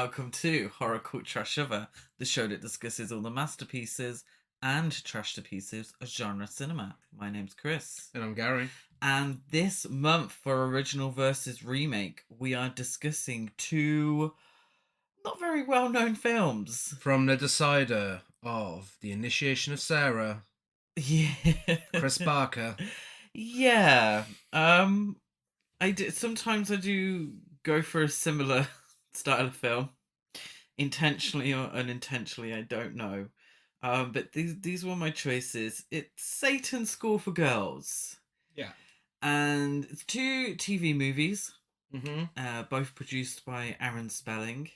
welcome to Horror Cult Trash Over, the show that discusses all the masterpieces and trash to pieces of genre cinema. My name's Chris. And I'm Gary. And this month for Original versus Remake, we are discussing two not very well-known films. From the decider of The Initiation of Sarah, Yeah. Chris Barker. Yeah. Sometimes I do go for a similar style of film. Intentionally or unintentionally, I don't know. But these were my choices. It's Satan's School for Girls. Yeah. And it's two TV movies, Mm-hmm. both produced by Aaron Spelling.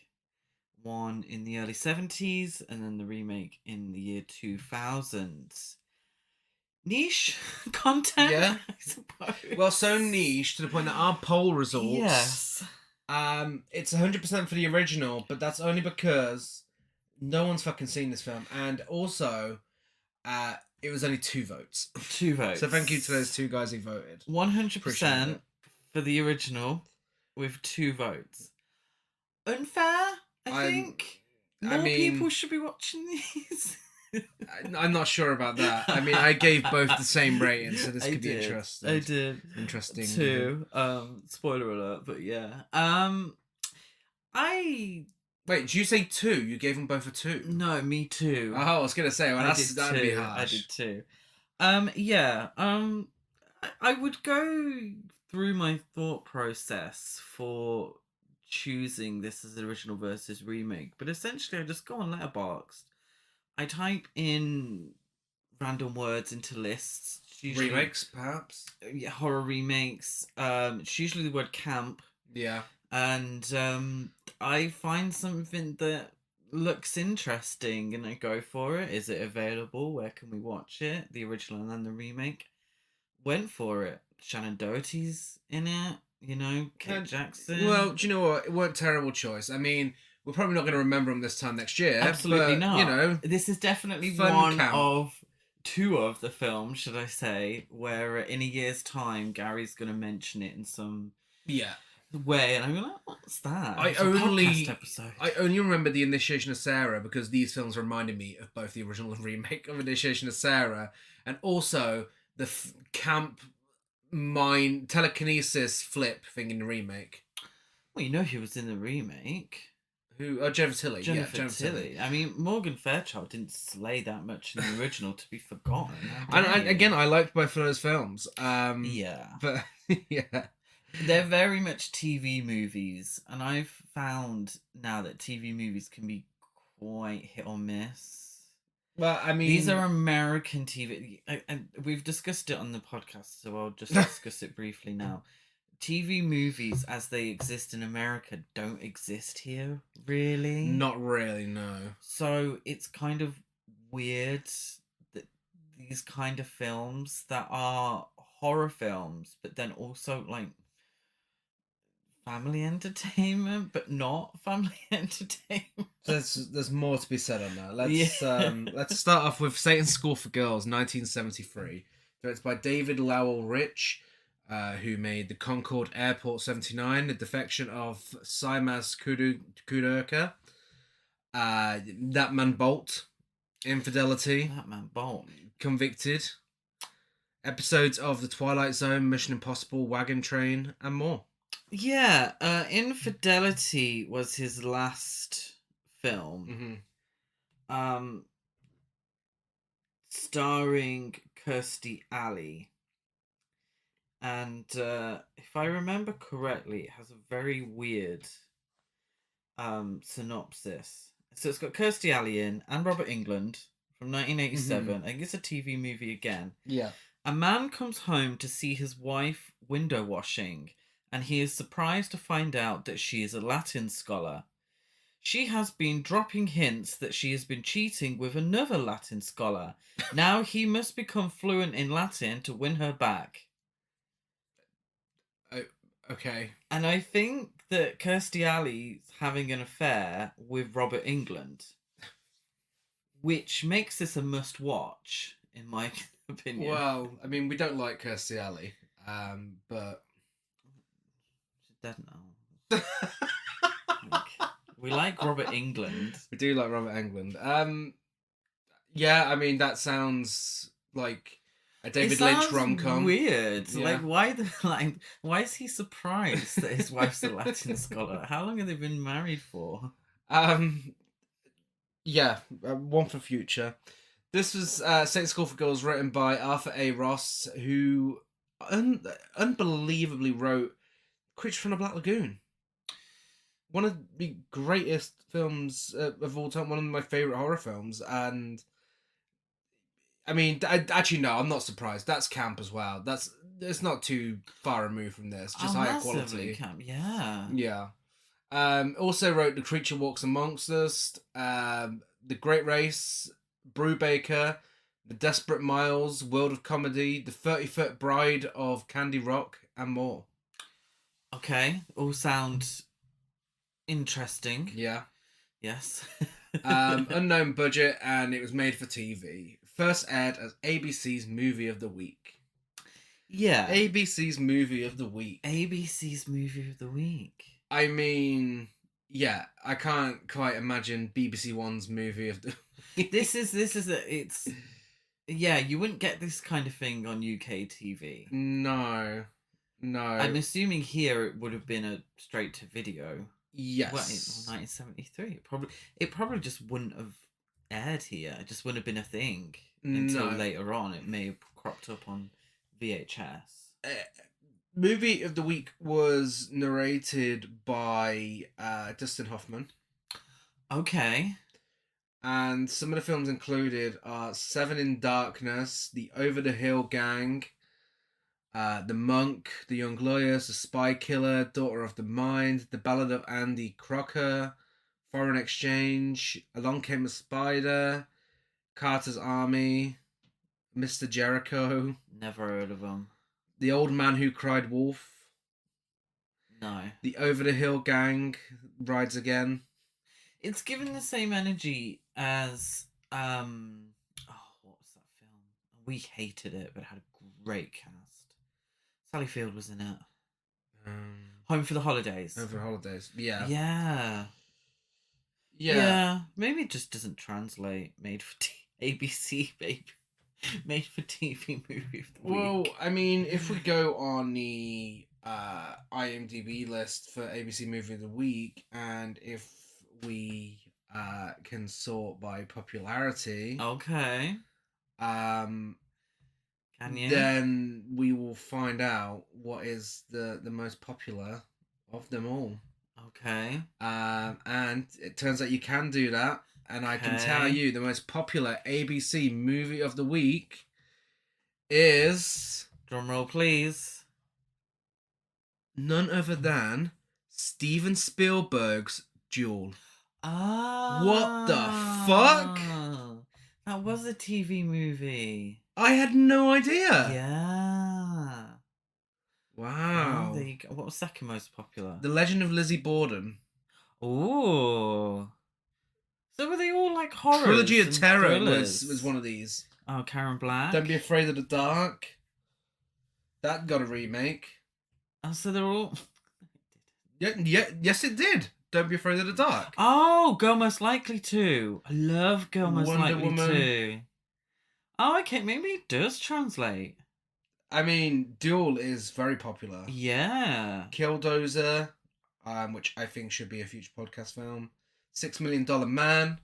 One in the early 70s and then the remake in the year 2000. Niche content, Yeah. I suppose. Well, so niche to the point that our poll results... Yes. It's 100% for the original, but that's only because no one's fucking seen this film. And also, it was only 2 votes. 2 votes. So thank you to those 2 guys who voted. 100% for the original with 2 votes. Unfair, I think. More people should be watching these. I'm not sure about that. I mean, I gave both the same rating, so this could be interesting. I did. Interesting. Too. Spoiler alert, but yeah. Wait, did you say 2? You gave them both a 2? No, me too. Oh, I was gonna say, well, that'd be harsh. I did too. Yeah. I would go through my thought process for choosing this as original versus remake, but essentially I just go on Letterboxd. I type in random words into lists. Usually, remakes, perhaps? Yeah, horror remakes. It's usually the word camp. Yeah. And I find something that looks interesting and I go for it. Is it available? Where can we watch it? The original and then the remake. Went for it. Shannon Doherty's in it. You know, Kate Jackson. Well, do you know what? It weren't a terrible choice. I mean... We're probably not going to remember them this time next year. Absolutely not. You know, this is definitely one of 2 of the films, should I say, where in a year's time, Gary's going to mention it in some way, and I'm like, "What's that?" I only remember The Initiation of Sarah because these films reminded me of both the original and remake of Initiation of Sarah, and also the camp mind telekinesis flip thing in the remake. Well, you know who was in the remake. Who? Oh, Jennifer Tilly. Jennifer Tilly. I mean, Morgan Fairchild didn't slay that much in the original to be forgotten. And again, I liked both of those films. Yeah. But, yeah. They're very much TV movies. And I've found now that TV movies can be quite hit or miss. Well, I mean... These are American TV. And we've discussed it on the podcast, so I'll just discuss it briefly now. TV movies as they exist in America don't exist here, really. Not really, no. So it's kind of weird that these kind of films that are horror films, but then also like family entertainment, but not family entertainment. There's more to be said on that. Let's start off with Satan's School for Girls, 1973. Directed by David Lowell Rich. Who made The Concorde Airport 79, The Defection of Simas Kuderka, That Man Bolt, Infidelity, That Man Bolt, Convicted, episodes of The Twilight Zone, Mission Impossible, Wagon Train, and more. Yeah, Infidelity was his last film. Mm-hmm. Starring Kirstie Alley. And if I remember correctly, it has a very weird synopsis. So it's got Kirstie Alley in and Robert Englund from 1987. I think it's a TV movie again. Yeah. A man comes home to see his wife window washing, and he is surprised to find out that she is a Latin scholar. She has been dropping hints that she has been cheating with another Latin scholar. Now he must become fluent in Latin to win her back. Okay. And I think that Kirstie Alley's having an affair with Robert Englund, which makes this a must-watch, in my opinion. Well, I mean, we don't like Kirstie Alley, but... She's dead now. We like Robert England. We do like Robert Englund. Yeah, I mean that sounds like a David It Lynch sounds rom-com. weird. Yeah. Why is he surprised that his wife's a Latin scholar? How long have they been married for? Um, yeah, one for future. This was Saint School for Girls, written by Arthur A. Ross, who unbelievably wrote Creature from the Black Lagoon. One of the greatest films of all time. One of my favorite horror films, and I mean, actually, no, I'm not surprised. That's camp as well. It's not too far removed from this. Just Oh, higher massively quality. camp. Yeah. Yeah. Also wrote The Creature Walks Amongst Us, The Great Race, Brubaker, The Desperate Miles, World of Comedy, The 30-Foot Bride of Candy Rock, and more. Okay. All sound interesting. Yeah. Yes. Unknown budget, and it was made for TV. First aired as ABC's Movie of the Week. Yeah. ABC's Movie of the Week. ABC's Movie of the Week. I mean, yeah, I can't quite imagine BBC One's Movie of the Week. It's yeah, you wouldn't get this kind of thing on UK TV. No. I'm assuming here it would have been a straight to video. Yes. Well, in 1973. It probably just wouldn't have aired here. It just wouldn't have been a thing until later on. It may have cropped up on VHS. Movie of the Week was narrated by Dustin Hoffman. Okay. And some of the films included are Seven in Darkness, The Over the Hill Gang, The Monk, The Young Lawyers, The Spy Killer, Daughter of the Mind, The Ballad of Andy Crocker, Foreign Exchange, Along Came a Spider, Carter's Army, Mr. Jericho, Never heard of them. The Old Man Who Cried Wolf, No. The Over the Hill Gang Rides Again. It's given the same energy as what was that film? We hated it, but it had a great cast. Sally Field was in it. Home for the Holidays. Home for the Holidays. Yeah. Yeah. Yeah. Maybe it just doesn't translate. Made for ABC, baby. Made for TV movie of the week. Well, I mean, if we go on the IMDb list for ABC Movie of the Week, and if we can sort by popularity, okay, can you? Then we will find out what is the most popular of them all. Okay. And it turns out you can do that. And I can tell you the most popular ABC Movie of the Week is... Drum roll, please. None other than Steven Spielberg's Duel. Ah. What the fuck? That was a TV movie. I had no idea. Yeah. Wow. There you go. What was second most popular? The Legend of Lizzie Borden. Ooh. So were they all like horror? Trilogy of Terror was one of these. Oh, Karen Black. Don't Be Afraid of the Dark. That got a remake. Oh, so they're all... Yes, it did. Don't Be Afraid of the Dark. Oh, Girl Most Likely To. I love Girl Most Wonder Likely Woman. To. Oh, okay, maybe it does translate. I mean, Duel is very popular. Yeah. Killdozer, which I think should be a future podcast film. $6 Million Man.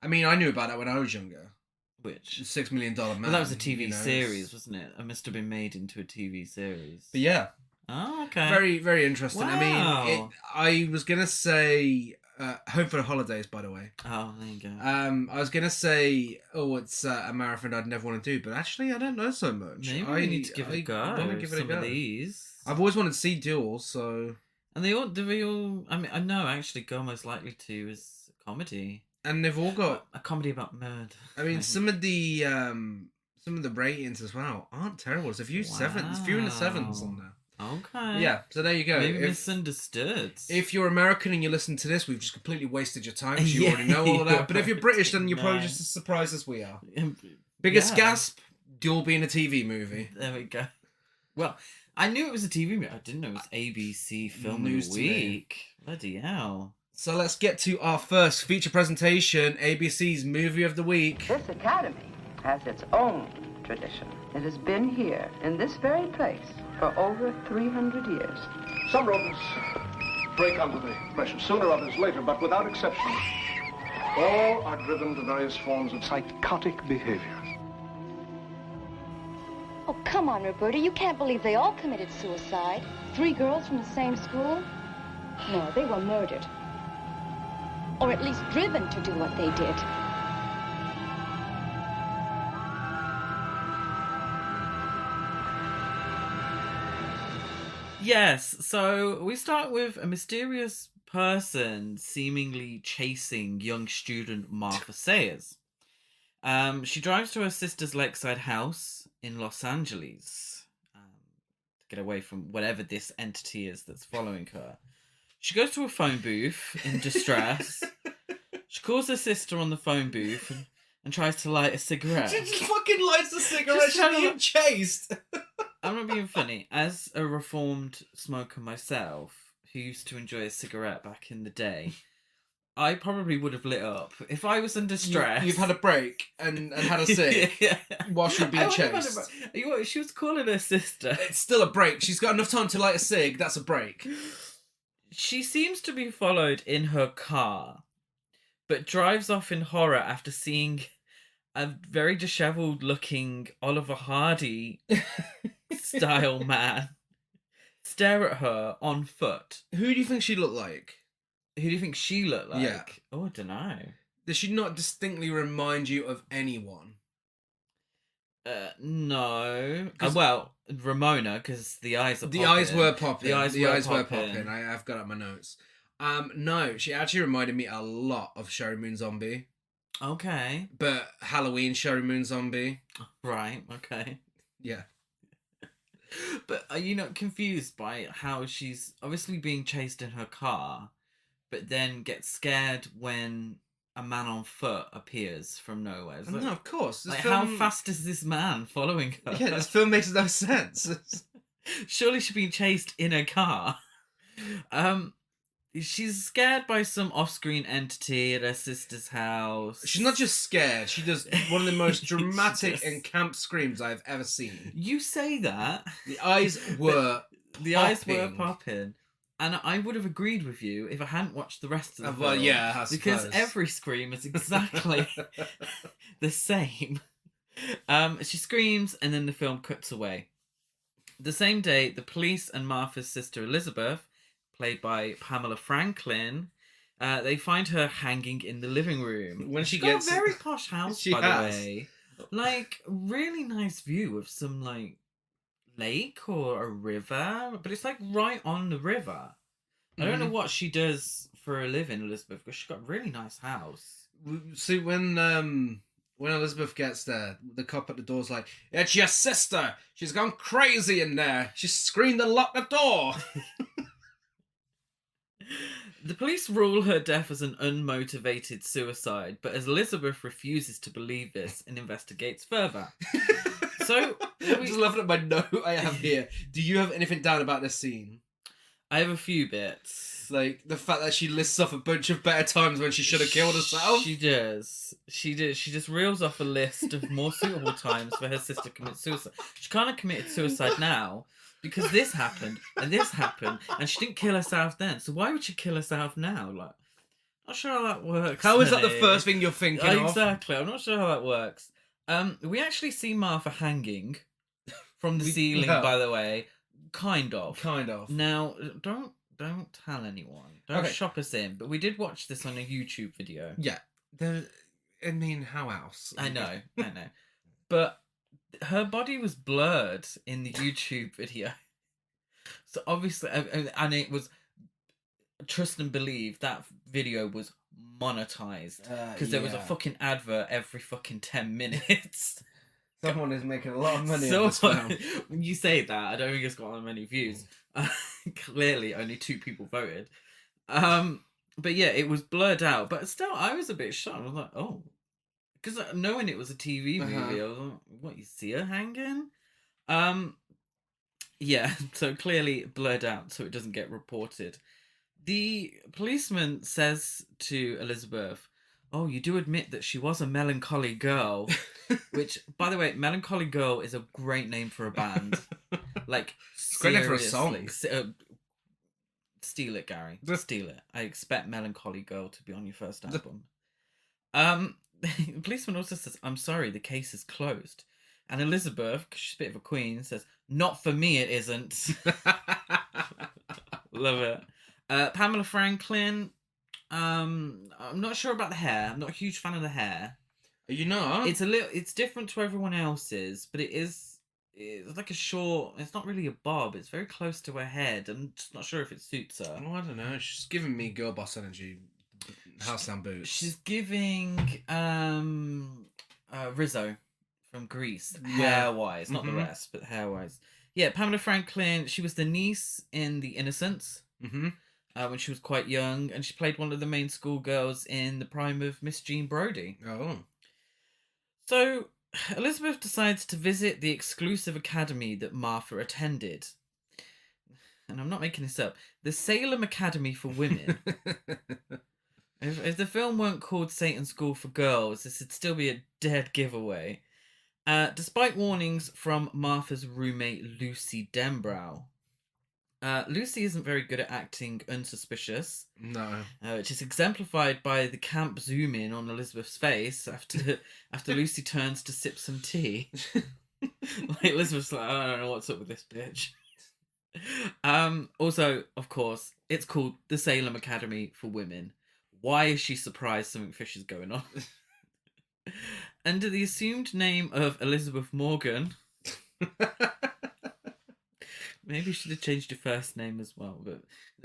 I mean, I knew about that when I was younger. Which? $6 Million Man. Well, that was a TV series, wasn't it? It must have been made into a TV series. But yeah. Oh, okay. Very, very interesting. Wow. I mean, I was going to say... Home for the Holidays, by the way. Oh, there you go. I was going to say, it's a marathon I'd never want to do, but actually I don't know so much. Maybe we need to give it a go. I want to give it a go. Of these. I've always wanted to see Duel, so... And they all, I mean, I know actually Go Most Likely To is a comedy. And they've all got... A comedy about murder. I mean, some of the ratings as well aren't terrible. There's a few few in the sevens on there. Okay. Yeah, so there you go. Maybe misunderstood. If you're American and you listen to this, we've just completely wasted your time because you already know all of that. But if you're British, then you're probably just as surprised as we are. Biggest gasp, Duel being a TV movie. There we go. Well, I knew it was a TV movie. I didn't know it was ABC Film of the Week. Bloody hell. So let's get to our first feature presentation, ABC's Movie of the Week. This academy has its own tradition. It has been here, in this very place, for over 300 years. Some rodents break under the pressure, sooner others later, but without exception, all are driven to various forms of psychotic behavior. Oh, come on, Roberta. You can't believe they all committed suicide. 3 girls from the same school? No, they were murdered. Or at least driven to do what they did. Yes, so we start with a mysterious person seemingly chasing young student Martha Sayers. She drives to her sister's lakeside house in Los Angeles to get away from whatever this entity is that's following her. She goes to a phone booth in distress. She calls her sister on the phone booth and tries to light a cigarette. She just fucking lights the cigarette. She's being chased. I'm not being funny. As a reformed smoker myself, who used to enjoy a cigarette back in the day, I probably would have lit up if I was in distress. You've had a break and had a cig Yeah. while she'd being chased. She was calling her sister. It's still a break. She's got enough time to light a cig. That's a break. She seems to be followed in her car, but drives off in horror after seeing a very dishevelled looking Oliver Hardy style man stare at her on foot. Who do you think she looked like? Who do you think she looked like? Yeah. Oh, I don't know. Does she not distinctly remind you of anyone? No. Well, Ramona, because the eyes are The popping. eyes were popping. The eyes were were popping. popping. I've got up my notes. No, she actually reminded me a lot of Sherry Moon Zombie. Okay. But Halloween Sherry Moon Zombie. Right, okay. Yeah. But are you not confused by how she's obviously being chased in her car, but then gets scared when a man on foot appears from nowhere? It's like, No, of course. This like film... how fast is this man following her? Yeah, this film makes no sense. Surely she's being chased in a car. She's scared by some off-screen entity at her sister's house. She's not just scared. She does one of the most dramatic just... and camp screams I've ever seen. You say that. The eyes were The eyes were popping. And I would have agreed with you if I hadn't watched the rest of the film. Well, yeah, I because suppose. every scream is exactly the same. She screams and then the film cuts away. The same day, the police and Martha's sister Elizabeth, played by Pamela Franklin, they find her hanging in the living room. When she She's got gets a very posh house, She by has. the way. Like, really nice view of some, like, lake or a river, but it's, like, right on the river. I don't know what she does for a living, Elizabeth, because she's got a really nice house. See, when Elizabeth gets there, the cop at the door's like, "It's your sister! She's gone crazy in there! She screamed and locked the door!" The police rule her death as an unmotivated suicide, but as Elizabeth refuses to believe this and investigates further. So, I'm just laughing at my note I have here. Do you have anything down about this scene? I have a few bits. Like, the fact that she lists off a bunch of better times when she should have killed herself? She does. She just reels off a list of more suitable times for her sister to commit suicide. She kind of committed suicide now because this happened and she didn't kill herself then. So why would she kill herself now? Like, not sure how that works. How is that the honey. first thing you're thinking of? Exactly. I'm not sure how that works. We actually see Martha hanging from the ceiling, by the way. Kind of. Now, don't tell anyone. Don't shop us in. But we did watch this on a YouTube video. Yeah. I mean, how else? I know. But her body was blurred in the YouTube video. So obviously, and it was, trust and believe, that video was monetized. Because there was a fucking advert every fucking 10 minutes. Someone is making a lot of money on this film. When you say that, I don't think it's got that many views. Clearly, only 2 people voted. But yeah, it was blurred out. But still, I was a bit shocked. I was like, oh. Because knowing it was a TV movie, I was like, what, you see her hanging? Yeah, so clearly blurred out so it doesn't get reported. The policeman says to Elizabeth, "Oh, you do admit that she was a melancholy girl," which, by the way, Melancholy Girl is a great name for a band. Like, It's a great name for a song. Steal it, Gary. Steal it. I expect Melancholy Girl to be on your first album. The policeman also says, "I'm sorry, the case is closed." And Elizabeth, because she's a bit of a queen, says, "Not for me, it isn't." Love it. Pamela Franklin. I'm not sure about the hair. I'm not a huge fan of the hair. Are you not? It's different to everyone else's, but it's like a short. It's not really a bob. It's very close to her head. I'm just not sure if it suits her. Oh, I don't know. She's giving me girl boss energy. House down boots. She's giving Rizzo from Grease, hair wise, not the rest, but hair wise. Yeah, Pamela Franklin. She was the niece in The Innocents when she was quite young, and she played one of the main schoolgirls in the prime of Miss Jean Brodie. Oh. So Elizabeth decides to visit the exclusive academy that Martha attended. And I'm not making this up. The Salem Academy for Women. If the film weren't called Satan's School for Girls, this would still be a dead giveaway. Despite warnings from Martha's roommate, Lucy Denbrow. Lucy isn't very good at acting unsuspicious. No. Which is exemplified by the camp zoom in on Elizabeth's face after Lucy turns to sip some tea. Like, Elizabeth's like, "I don't know what's up with this bitch." Also, of course, it's called the Salem Academy for Women. Why is she surprised something fishy is going on? Under the assumed name of Elizabeth Morgan. Maybe you should have changed your first name as well, but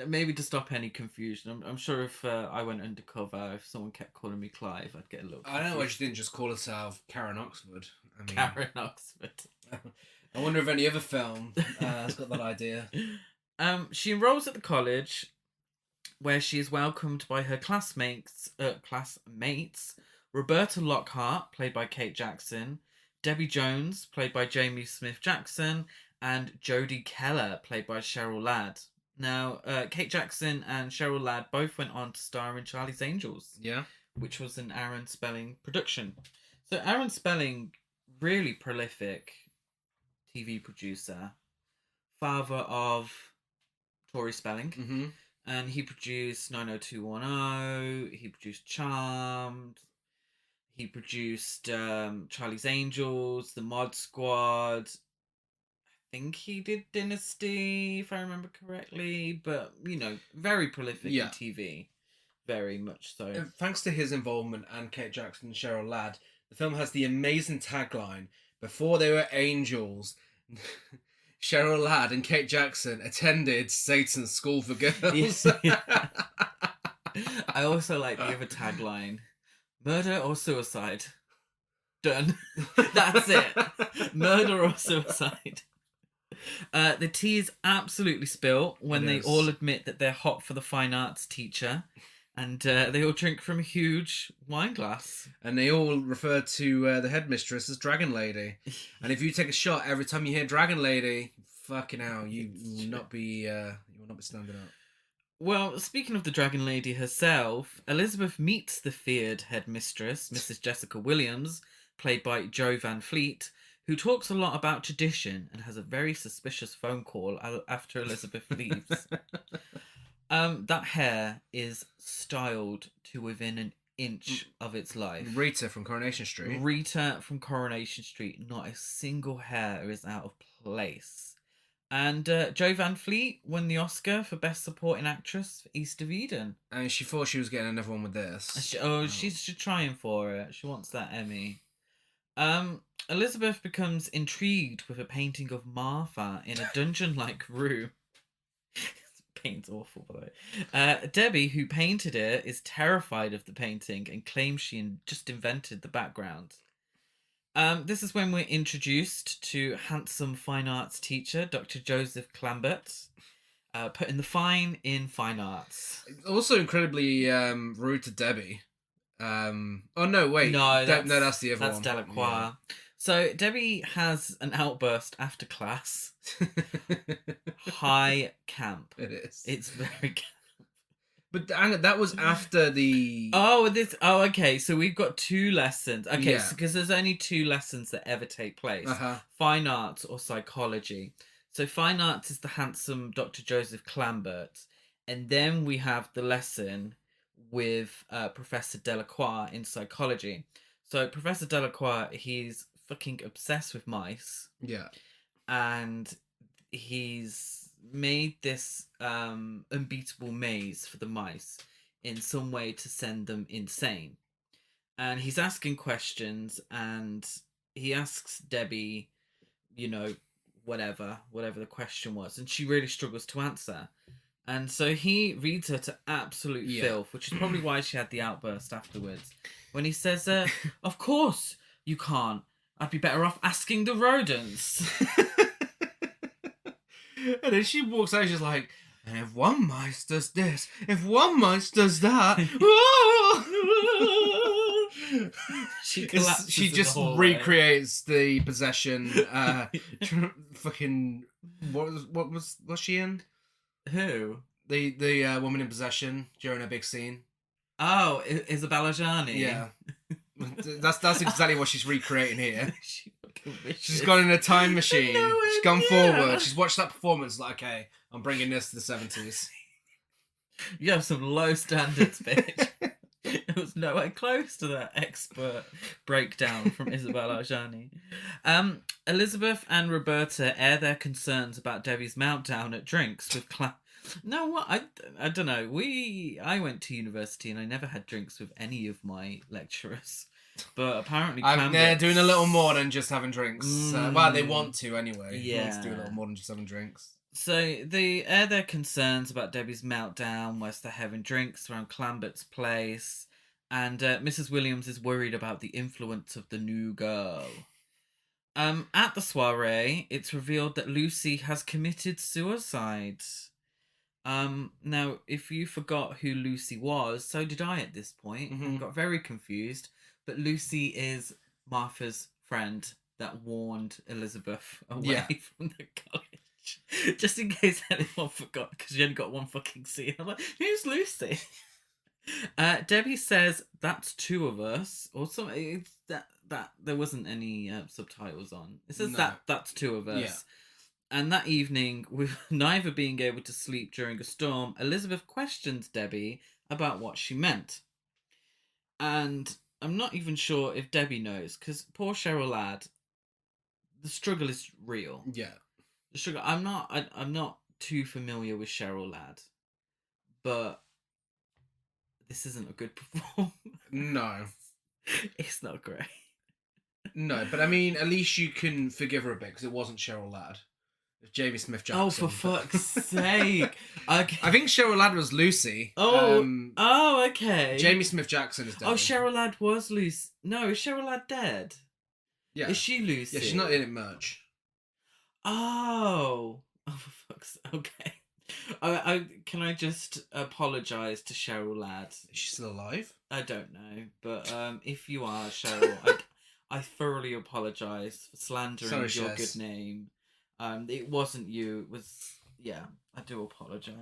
maybe to stop any confusion. I'm sure if I went undercover, if someone kept calling me Clive, I'd get a little confused. I don't know why she didn't just call herself Karen Oxford. Karen Oxford. I wonder if any other film has got that idea. She enrolls at the college, where she is welcomed by her classmates, Roberta Lockhart, played by Kate Jackson, Debbie Jones, played by Jamie Smith Jackson, and Jodie Keller, played by Cheryl Ladd. Now, Kate Jackson and Cheryl Ladd both went on to star in Charlie's Angels. Yeah. Which was an Aaron Spelling production. So Aaron Spelling, really prolific TV producer, father of Tori Spelling. Mm-hmm. And he produced 90210, he produced Charmed, he produced Charlie's Angels, The Mod Squad. I think he did Dynasty, if I remember correctly, but, you know, very prolific in TV. Very much so. Thanks to his involvement and Kate Jackson and Cheryl Ladd, the film has the amazing tagline, "Before they were angels, Cheryl Ladd and Kate Jackson attended Satan's School for Girls." I also like the other tagline, "Murder or suicide." Done. That's it. Murder or suicide. The tea is absolutely spilt when they all admit that they're hot for the fine arts teacher. And they all drink from a huge wine glass. And they all refer to the headmistress as Dragon Lady. And if you take a shot every time you hear Dragon Lady, fucking hell, you will not be standing up. Well, speaking of the Dragon Lady herself, Elizabeth meets the feared headmistress, Mrs. Jessica Williams, played by Jo Van Fleet, who talks a lot about tradition and has a very suspicious phone call after Elizabeth leaves. That hair is styled to within an inch of its life. Rita from Coronation Street. Not a single hair is out of place. And Jo Van Fleet won the Oscar for Best Supporting Actress for East of Eden. And she thought she was getting another one with this. She's trying for it. She wants that Emmy. Elizabeth becomes intrigued with a painting of Martha in a dungeon-like room. Paint's awful, by the way. Debbie, who painted it, is terrified of the painting and claims she just invented the background. This is when we're introduced to handsome fine arts teacher, Dr. Joseph Clambert, putting the fine in fine arts. Also incredibly rude to Debbie. Oh, no, wait. No, that's the other one. That's Delacroix. Yeah. So Debbie has an outburst after class. High camp. It is. It's very camp. But that was after the... Oh, okay. So we've got 2 lessons. Okay, Yeah. because there's only 2 lessons that ever take place: fine arts or psychology. So fine arts is the handsome Dr. Joseph Clambert, and then we have the lesson with Professor Delacroix in psychology. So Professor Delacroix, he's fucking obsessed with mice, Yeah. and he's made this unbeatable maze for the mice in some way to send them insane. And he's asking questions, and he asks Debbie, you know, whatever the question was, and she really struggles to answer. And so he reads her to absolute filth, which is probably why she had the outburst afterwards. When he says, of course you can't. I'd be better off asking the rodents. And then she walks out, she's like, and if one mice does this, if one mice does that, She just recreates the possession. Fucking what was she in? Who? The woman in possession during a big scene. Oh, Isabella Gianni. Yeah, that's exactly what she's recreating here. She's She's gone in a time machine. No She's gone idea. forward. She's watched that performance. Like, okay, I'm bringing this to the 70s. You have some low standards, bitch. It was nowhere close to that expert breakdown from Isabella Gianni. Elizabeth and Roberta air their concerns about Debbie's meltdown at drinks with No, what? I don't know. I went to university and I never had drinks with any of my lecturers. But apparently they're doing a little more than just having drinks. Well, they want to anyway. Yeah. They want to do a little more than just having drinks. So they air their concerns about Debbie's meltdown whilst they're having drinks around Clambert's place. And Mrs. Williams is worried about the influence of the new girl. At the soiree, it's revealed that Lucy has committed suicide. Now, if you forgot who Lucy was, so did I at this point. I got very confused. But Lucy is Martha's friend that warned Elizabeth away from the college. Just in case anyone forgot, because she only got one fucking scene. I'm like, who's Lucy? Debbie says, that's 2 of us. Or something. That there wasn't any subtitles on. It says that's 2 of us. Yeah. And that evening, with neither being able to sleep during a storm, Elizabeth questions Debbie about what she meant. And I'm not even sure if Debbie knows, because poor Cheryl Ladd, the struggle is real. Yeah. The struggle. I'm not too familiar with Cheryl Ladd, but this isn't a good performance. No. It's not great. No, but I mean, at least you can forgive her a bit, because it wasn't Cheryl Ladd. It was Jamie Smith Jackson. Oh, for fuck's sake. Okay. I think Cheryl Ladd was Lucy. Oh, okay. Jamie Smith Jackson is dead. Oh, Cheryl Ladd was Lucy. No, is Cheryl Ladd dead? Yeah. Is she Lucy? Yeah, she's not in it much. Oh, for fuck's sake. Okay. Can I just apologise to Cheryl Ladd? Is she still alive? I don't know, but if you are, Cheryl, I thoroughly apologise for slandering your good name. It wasn't you. It was... Yeah, I do apologise.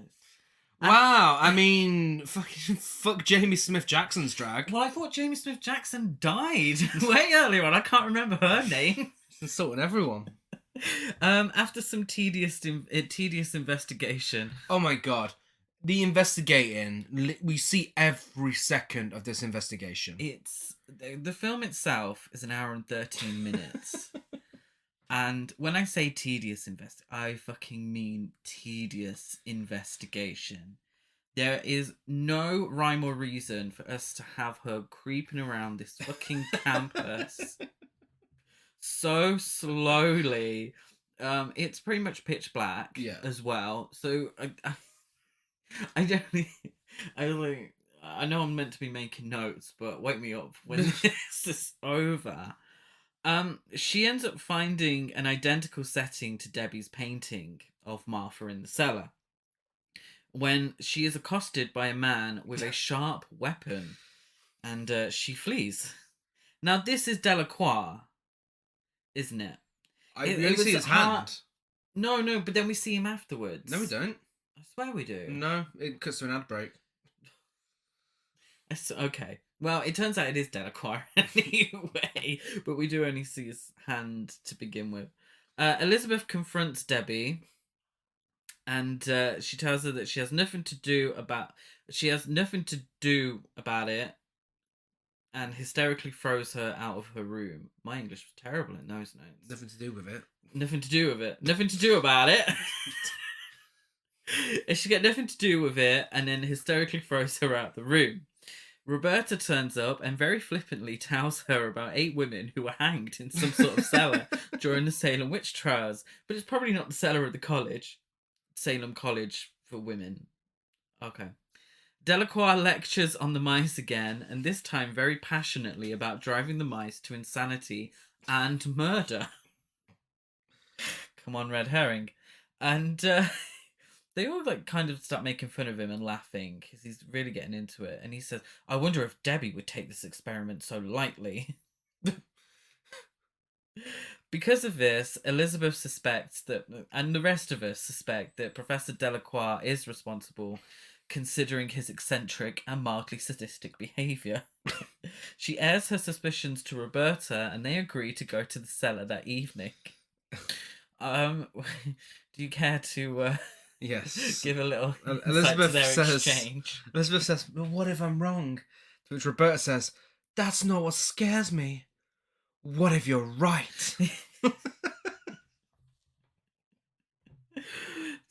Wow, I mean, fuck Jamie Smith Jackson's drag. Well, I thought Jamie Smith Jackson died way earlier on. I can't remember her name. She's insulting everyone. After some tedious investigation. Oh my god. The investigating, we see every second of this investigation. The film itself is 1 hour and 13 minutes. And when I say tedious I fucking mean tedious investigation. There is no rhyme or reason for us to have her creeping around this fucking campus so slowly. It's pretty much pitch black as well. So I know I'm meant to be making notes, but wake me up when this is over. She ends up finding an identical setting to Debbie's painting of Martha in the cellar, when she is accosted by a man with a sharp weapon, and she flees. Now, this is Delacroix, isn't it? We only see his hand. No, but then we see him afterwards. No, we don't. I swear we do. No, it cuts to an ad break. Okay. Well, it turns out it is Delacroix anyway, but we do only see his hand to begin with. Elizabeth confronts Debbie, and she tells her that she has nothing to do about it, and hysterically throws her out of her room. My English was terrible in those notes. Nothing to do with it. Nothing to do with it. Nothing to do about it. She got nothing to do with it, and then hysterically throws her out the room. Roberta turns up and very flippantly tells her about 8 women who were hanged in some sort of cellar during the Salem witch trials, but it's probably not the cellar of the college. Salem College for Women. Okay. Delacroix lectures on the mice again, and this time very passionately about driving the mice to insanity and murder. Come on, red herring. And they all like kind of start making fun of him and laughing because he's really getting into it. And he says, "I wonder if Debbie would take this experiment so lightly." Because of this, Elizabeth suspects that, and the rest of us suspect that Professor Delacroix is responsible, considering his eccentric and mildly sadistic behaviour. She airs her suspicions to Roberta, and they agree to go to the cellar that evening. Do you care to Yes. give a little Elizabeth to their says, exchange? Elizabeth says, "But what if I'm wrong?" To which Roberta says, "That's not what scares me. What if you're right?"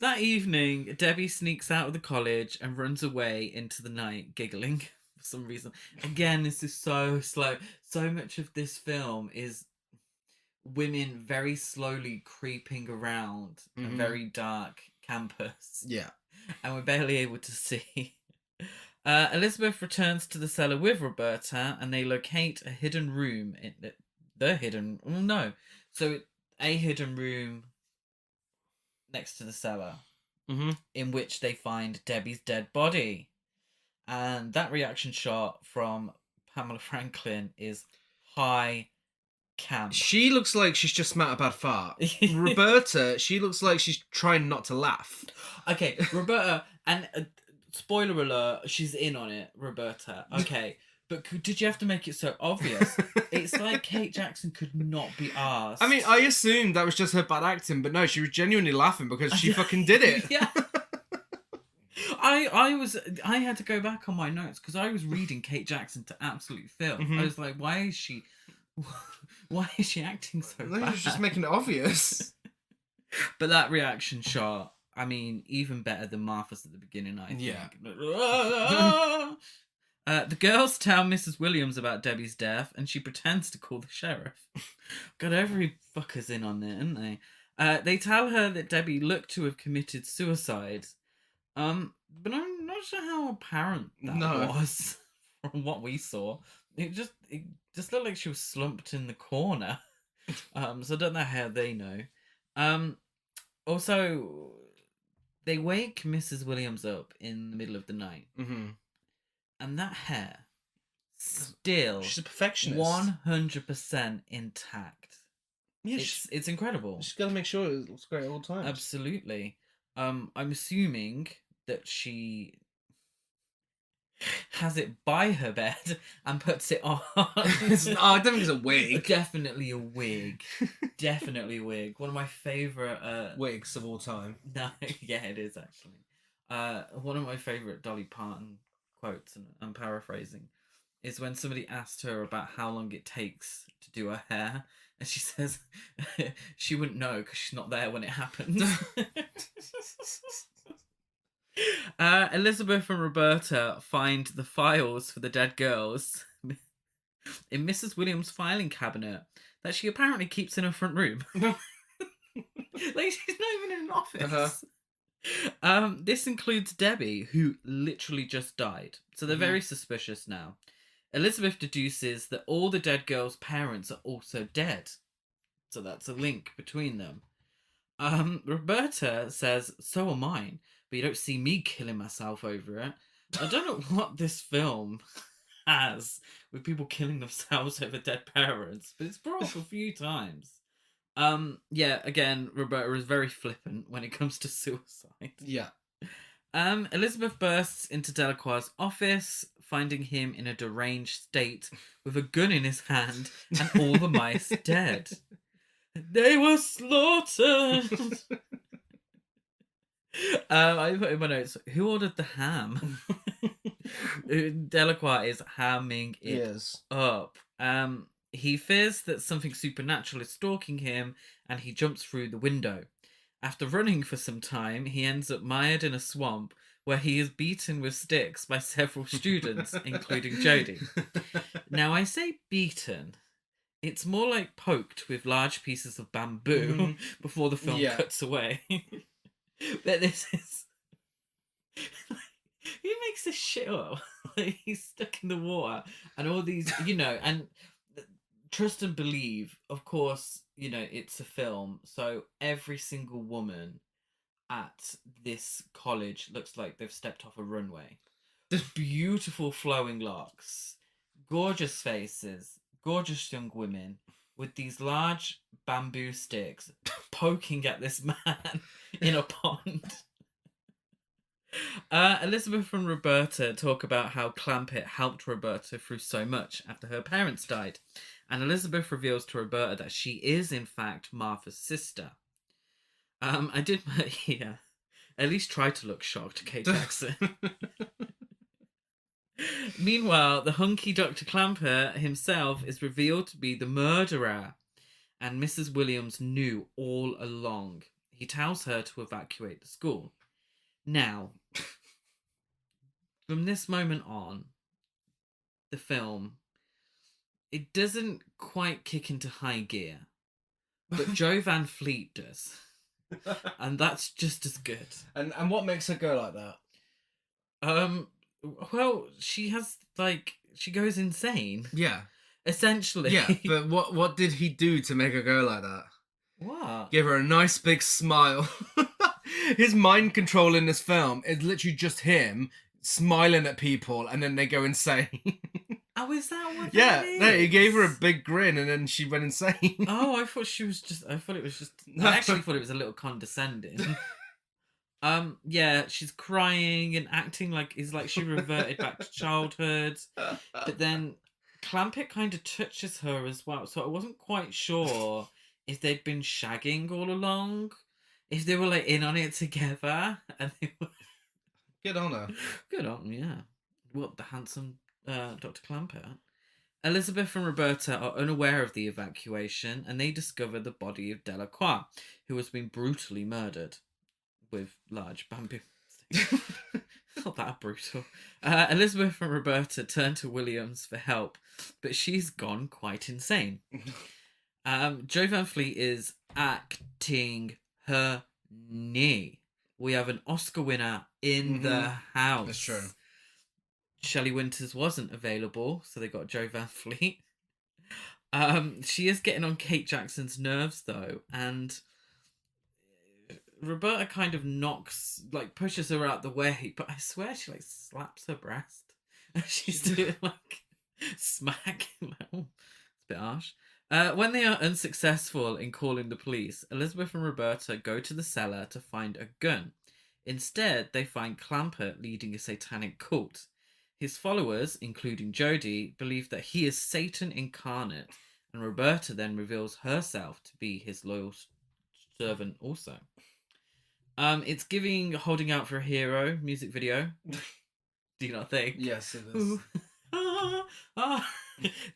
That evening, Debbie sneaks out of the college and runs away into the night, giggling for some reason. Again, this is so slow. So much of this film is women very slowly creeping around a very dark campus. Yeah. And we're barely able to see. Elizabeth returns to the cellar with Roberta, and they locate a hidden room in a hidden room next to the cellar, in which they find Debbie's dead body. And that reaction shot from Pamela Franklin is high camp. She looks like she's just spat a bad fart. Roberta, she looks like she's trying not to laugh. Okay, Roberta, and spoiler alert, she's in on it, Roberta. Okay. But did you have to make it so obvious? It's like Kate Jackson could not be arsed. I mean, I assumed that was just her bad acting, but no, she was genuinely laughing because she fucking did it. Yeah. I had to go back on my notes because I was reading Kate Jackson to absolute filth. I was like, why is she acting so bad? She's just making it obvious. But that reaction shot, I mean, even better than Martha's at the beginning, I think. Yeah. The girls tell Mrs. Williams about Debbie's death, and she pretends to call the sheriff. God, every fucker's in on it, aren't they? They tell her that Debbie looked to have committed suicide. But I'm not sure how apparent that was from what we saw. It just looked like she was slumped in the corner. So I don't know how they know. Also, they wake Mrs. Williams up in the middle of the night. And that hair, still, she's a perfectionist. 100% intact. Yeah, it's incredible. She's got to make sure it looks great at all times. Absolutely. I'm assuming that she has it by her bed and puts it on. I don't think it's a wig. Definitely a wig. Definitely a wig. One of my favourite wigs of all time. No, yeah, it is actually. One of my favourite Dolly Parton quotes, and I'm paraphrasing, is when somebody asked her about how long it takes to do her hair, and she says she wouldn't know because she's not there when it happens. Elizabeth and Roberta find the files for the dead girls in Mrs. Williams' filing cabinet that she apparently keeps in her front room. Like, she's not even in an office. This includes Debbie, who literally just died. So they're very suspicious now. Elizabeth deduces that all the dead girls' parents are also dead. So that's a link between them. Roberta says, "So are mine, but you don't see me killing myself over it." I don't know what this film has with people killing themselves over dead parents, but it's brought up a few times. Yeah, again, Roberta is very flippant when it comes to suicide. Yeah. Elizabeth bursts into Delacroix's office, finding him in a deranged state with a gun in his hand and all the mice dead. They were slaughtered. I put in my notes, who ordered the ham? Delacroix is hamming it up. He fears that something supernatural is stalking him, and he jumps through the window. After running for some time, he ends up mired in a swamp where he is beaten with sticks by several students, including Jodie. Now, I say beaten. It's more like poked with large pieces of bamboo before the film cuts away. But this is... Who makes this shit up? Like, he's stuck in the water, and all these, and trust and believe, of course, it's a film, so every single woman at this college looks like they've stepped off a runway. Beautiful flowing locks, gorgeous faces, gorgeous young women with these large bamboo sticks poking at this man in a pond. Elizabeth and Roberta talk about how Clampett helped Roberta through so much after her parents died, and Elizabeth reveals to Roberta that she is in fact Martha's sister. I did here. At least try to look shocked, Kate Jackson. Meanwhile, the hunky Dr. Clampett himself is revealed to be the murderer, and Mrs. Williams knew all along. He tells her to evacuate the school. Now, from this moment on, the film, it doesn't quite kick into high gear, but Joe Van Fleet does. And that's just as good. And what makes her go like that? Well, she has, she goes insane. Yeah. Essentially. Yeah, but what did he do to make her go like that? What? Give her a nice big smile. His mind control in this film is literally just him smiling at people, and then they go insane. Oh, is that what yeah, that is? No, he gave her a big grin, and then she went insane. Oh, I thought it was just... I actually thought it was a little condescending. Yeah, she's crying and acting like she reverted back to childhood. But then Clampett kind of touches her as well, so I wasn't quite sure if they'd been shagging all along, if they were in on it together, and they were... Good on her. Good on them, yeah. What, the handsome Dr. Clampett? Elizabeth and Roberta are unaware of the evacuation, and they discover the body of Delacroix, who has been brutally murdered with large bamboo sticks. Not that brutal. Elizabeth and Roberta turn to Williams for help, but she's gone quite insane. Joe Van Fleet is acting her knee. We have an Oscar winner in the house. That's true. Shelley Winters wasn't available, so they got Joe Van Fleet. She is getting on Kate Jackson's nerves, though, and Roberta kind of pushes her out the way, but I swear she slaps her breast. And she's doing smack. Oh, it's a bit harsh. When they are unsuccessful in calling the police, Elizabeth and Roberta go to the cellar to find a gun. Instead, they find Clampett leading a satanic cult. His followers, including Jodie, believe that he is Satan incarnate, and Roberta then reveals herself to be his loyal servant also. It's giving Holding Out for a Hero music video. Do you not think? Yes, it is.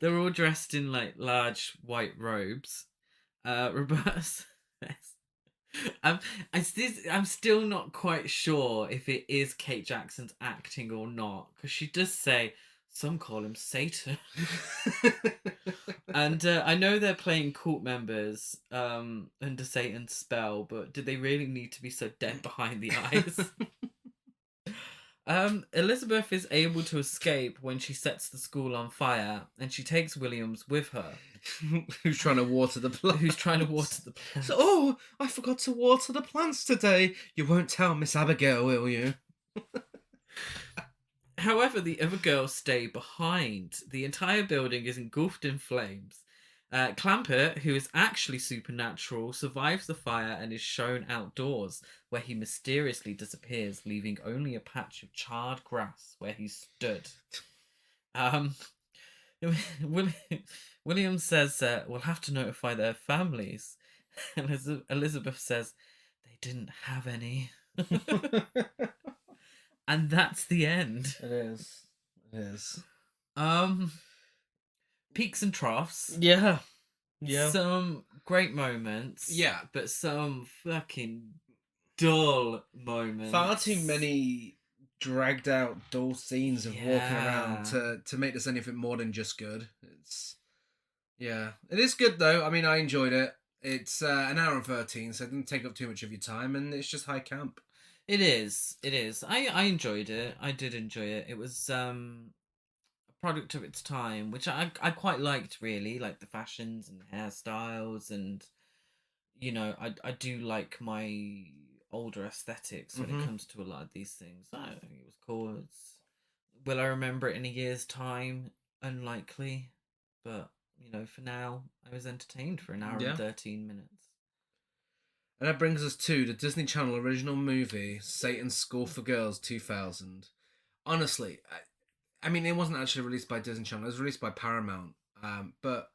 They're all dressed in large white robes. Roberta says, I'm still not quite sure if it is Kate Jackson's acting or not, because she does say some call him Satan. And I know they're playing cult members under Satan's spell, but did they really need to be so dead behind the eyes? Elizabeth is able to escape when she sets the school on fire, and she takes Williams with her. Who's trying to water the plants. So, oh, I forgot to water the plants today. You won't tell Miss Abigail, will you? However, the other girls stay behind. The entire building is engulfed in flames. Clampett, who is actually supernatural, survives the fire and is shown outdoors, where he mysteriously disappears, leaving only a patch of charred grass where he stood. Um, William, William says we'll have to notify their families, and Elizabeth says they didn't have any, and that's the end. It is. It is. Um, peaks and troughs. Yeah. Yeah. Some great moments. Yeah. But some fucking dull moments. Far too many dragged out dull scenes of walking around to make this anything more than just good. It is good though. I mean, I enjoyed it. It's an hour and 13, so it didn't take up too much of your time, and it's just high camp. It is. I enjoyed it. I did enjoy it. It was a product of its time, which I quite liked, really, like the fashions and the hairstyles, and I do like my older aesthetics when it comes to a lot of these things. I think it was cool. Will I remember it in a year's time? Unlikely, but for now, I was entertained for an hour and 13 minutes. And that brings us to the Disney Channel original movie, Satan's School for Girls 2000. Honestly, I mean, it wasn't actually released by Disney Channel. It was released by Paramount. But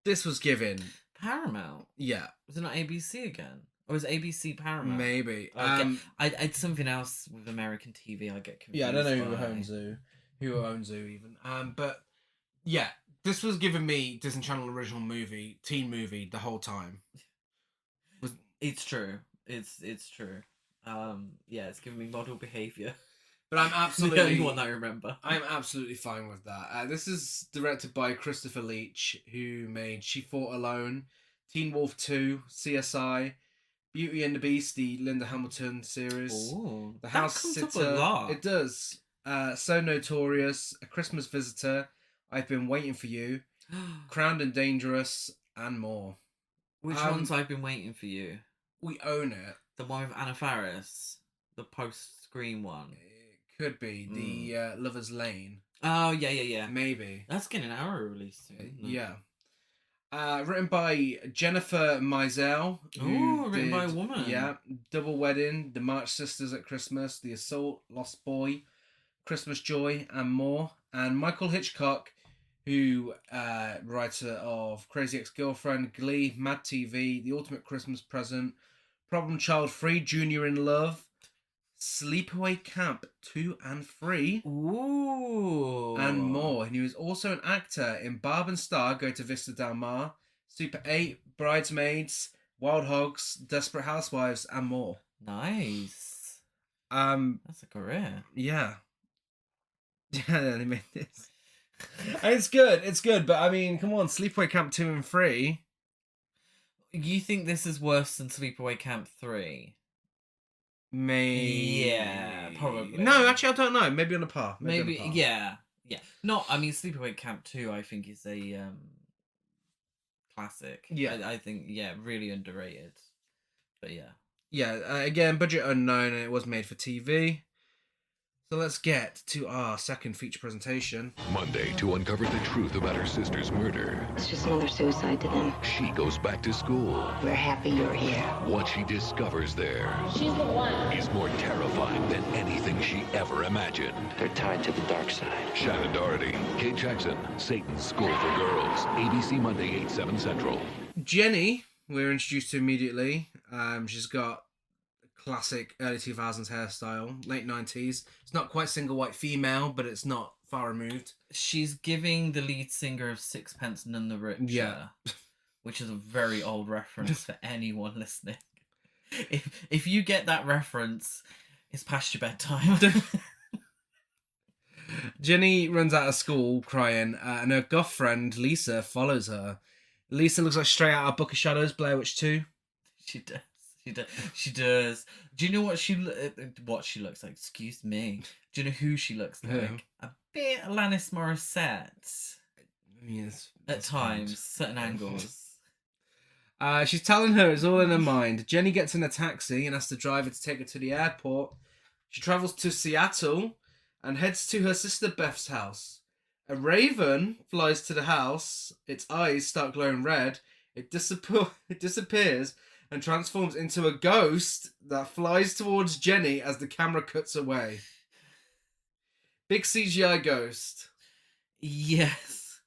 this was given... Paramount? Yeah. Was it not ABC again? Or was it ABC Paramount? Maybe. I'd something else with American TV I get confused. Yeah, I don't know who owns who even. But yeah, this was giving me Disney Channel original movie, teen movie the whole time. It's true. It's true. It's giving me model behaviour. But I'm absolutely... the only one I remember. I'm absolutely fine with that. This is directed by Christopher Leach, who made She Fought Alone, Teen Wolf 2, CSI, Beauty and the Beast, the Linda Hamilton series. Ooh, The House comes Sitter. up a lot. It does. So Notorious, A Christmas Visitor, I've Been Waiting for You, Crowned and Dangerous, and more. Which ones I've been waiting for you? We own it. The one with Anna Faris, the post-screen one. It could be the Lover's Lane. Oh yeah. Maybe. That's getting an hour release soon. Yeah. Written by Jennifer Mizell. Written by a woman. Yeah. Double Wedding, The March Sisters at Christmas, The Assault, Lost Boy, Christmas Joy, and more. And Michael Hitchcock, who writer of Crazy Ex-Girlfriend, Glee, Mad TV, The Ultimate Christmas Present, Problem Child 3, Junior in Love, Sleepaway Camp 2 and 3. Ooh. And more. And he was also an actor in Barb and Star, Go to Vista Del Mar, Super 8, Bridesmaids, Wild Hogs, Desperate Housewives, and more. Nice. That's a career. Yeah. Yeah, they made this. It's good, but I mean, come on, Sleepaway Camp 2 and 3. You think this is worse than Sleepaway Camp 3? Maybe. Yeah, probably. No, actually, I don't know. Maybe on a par. Maybe on a par. Yeah. Not, I mean, Sleepaway Camp 2, I think, is a classic. Yeah. I think, really underrated. But yeah. Yeah, again, budget unknown, and it was made for TV. So let's get to our second feature presentation. Monday, to uncover the truth about her sister's murder, It's just another suicide to them. she goes back to school. We're happy you're here. What she discovers there She's the one. is more terrifying than anything she ever imagined. They're tied to the dark side. Shannon Doherty, Kate Jackson, Satan's School for Girls, ABC Monday, 8, 7 Central. Jenny, we're introduced to immediately. She's got classic early 2000s hairstyle, late 90s. It's not quite single white female, but it's not far removed. She's giving the lead singer of Sixpence None the Richer, which is a very old reference for anyone listening. If you get that reference, it's past your bedtime. Jenny runs out of school crying, and her goth friend Lisa follows her. Lisa looks like straight out of Book of Shadows, Blair Witch 2. She does. She does. Do you know what she looks like? Excuse me. Do you know who she looks like? Who? A bit Alanis Morissette. Yes. At times, certain angles. She's telling her it's all in her mind. Jenny gets in a taxi and asks the driver to take her to the airport. She travels to Seattle and heads to her sister Beth's house. A raven flies to the house. Its eyes start glowing red. It disappears and transforms into a ghost that flies towards Jenny as the camera cuts away. Big CGI ghost. Yes.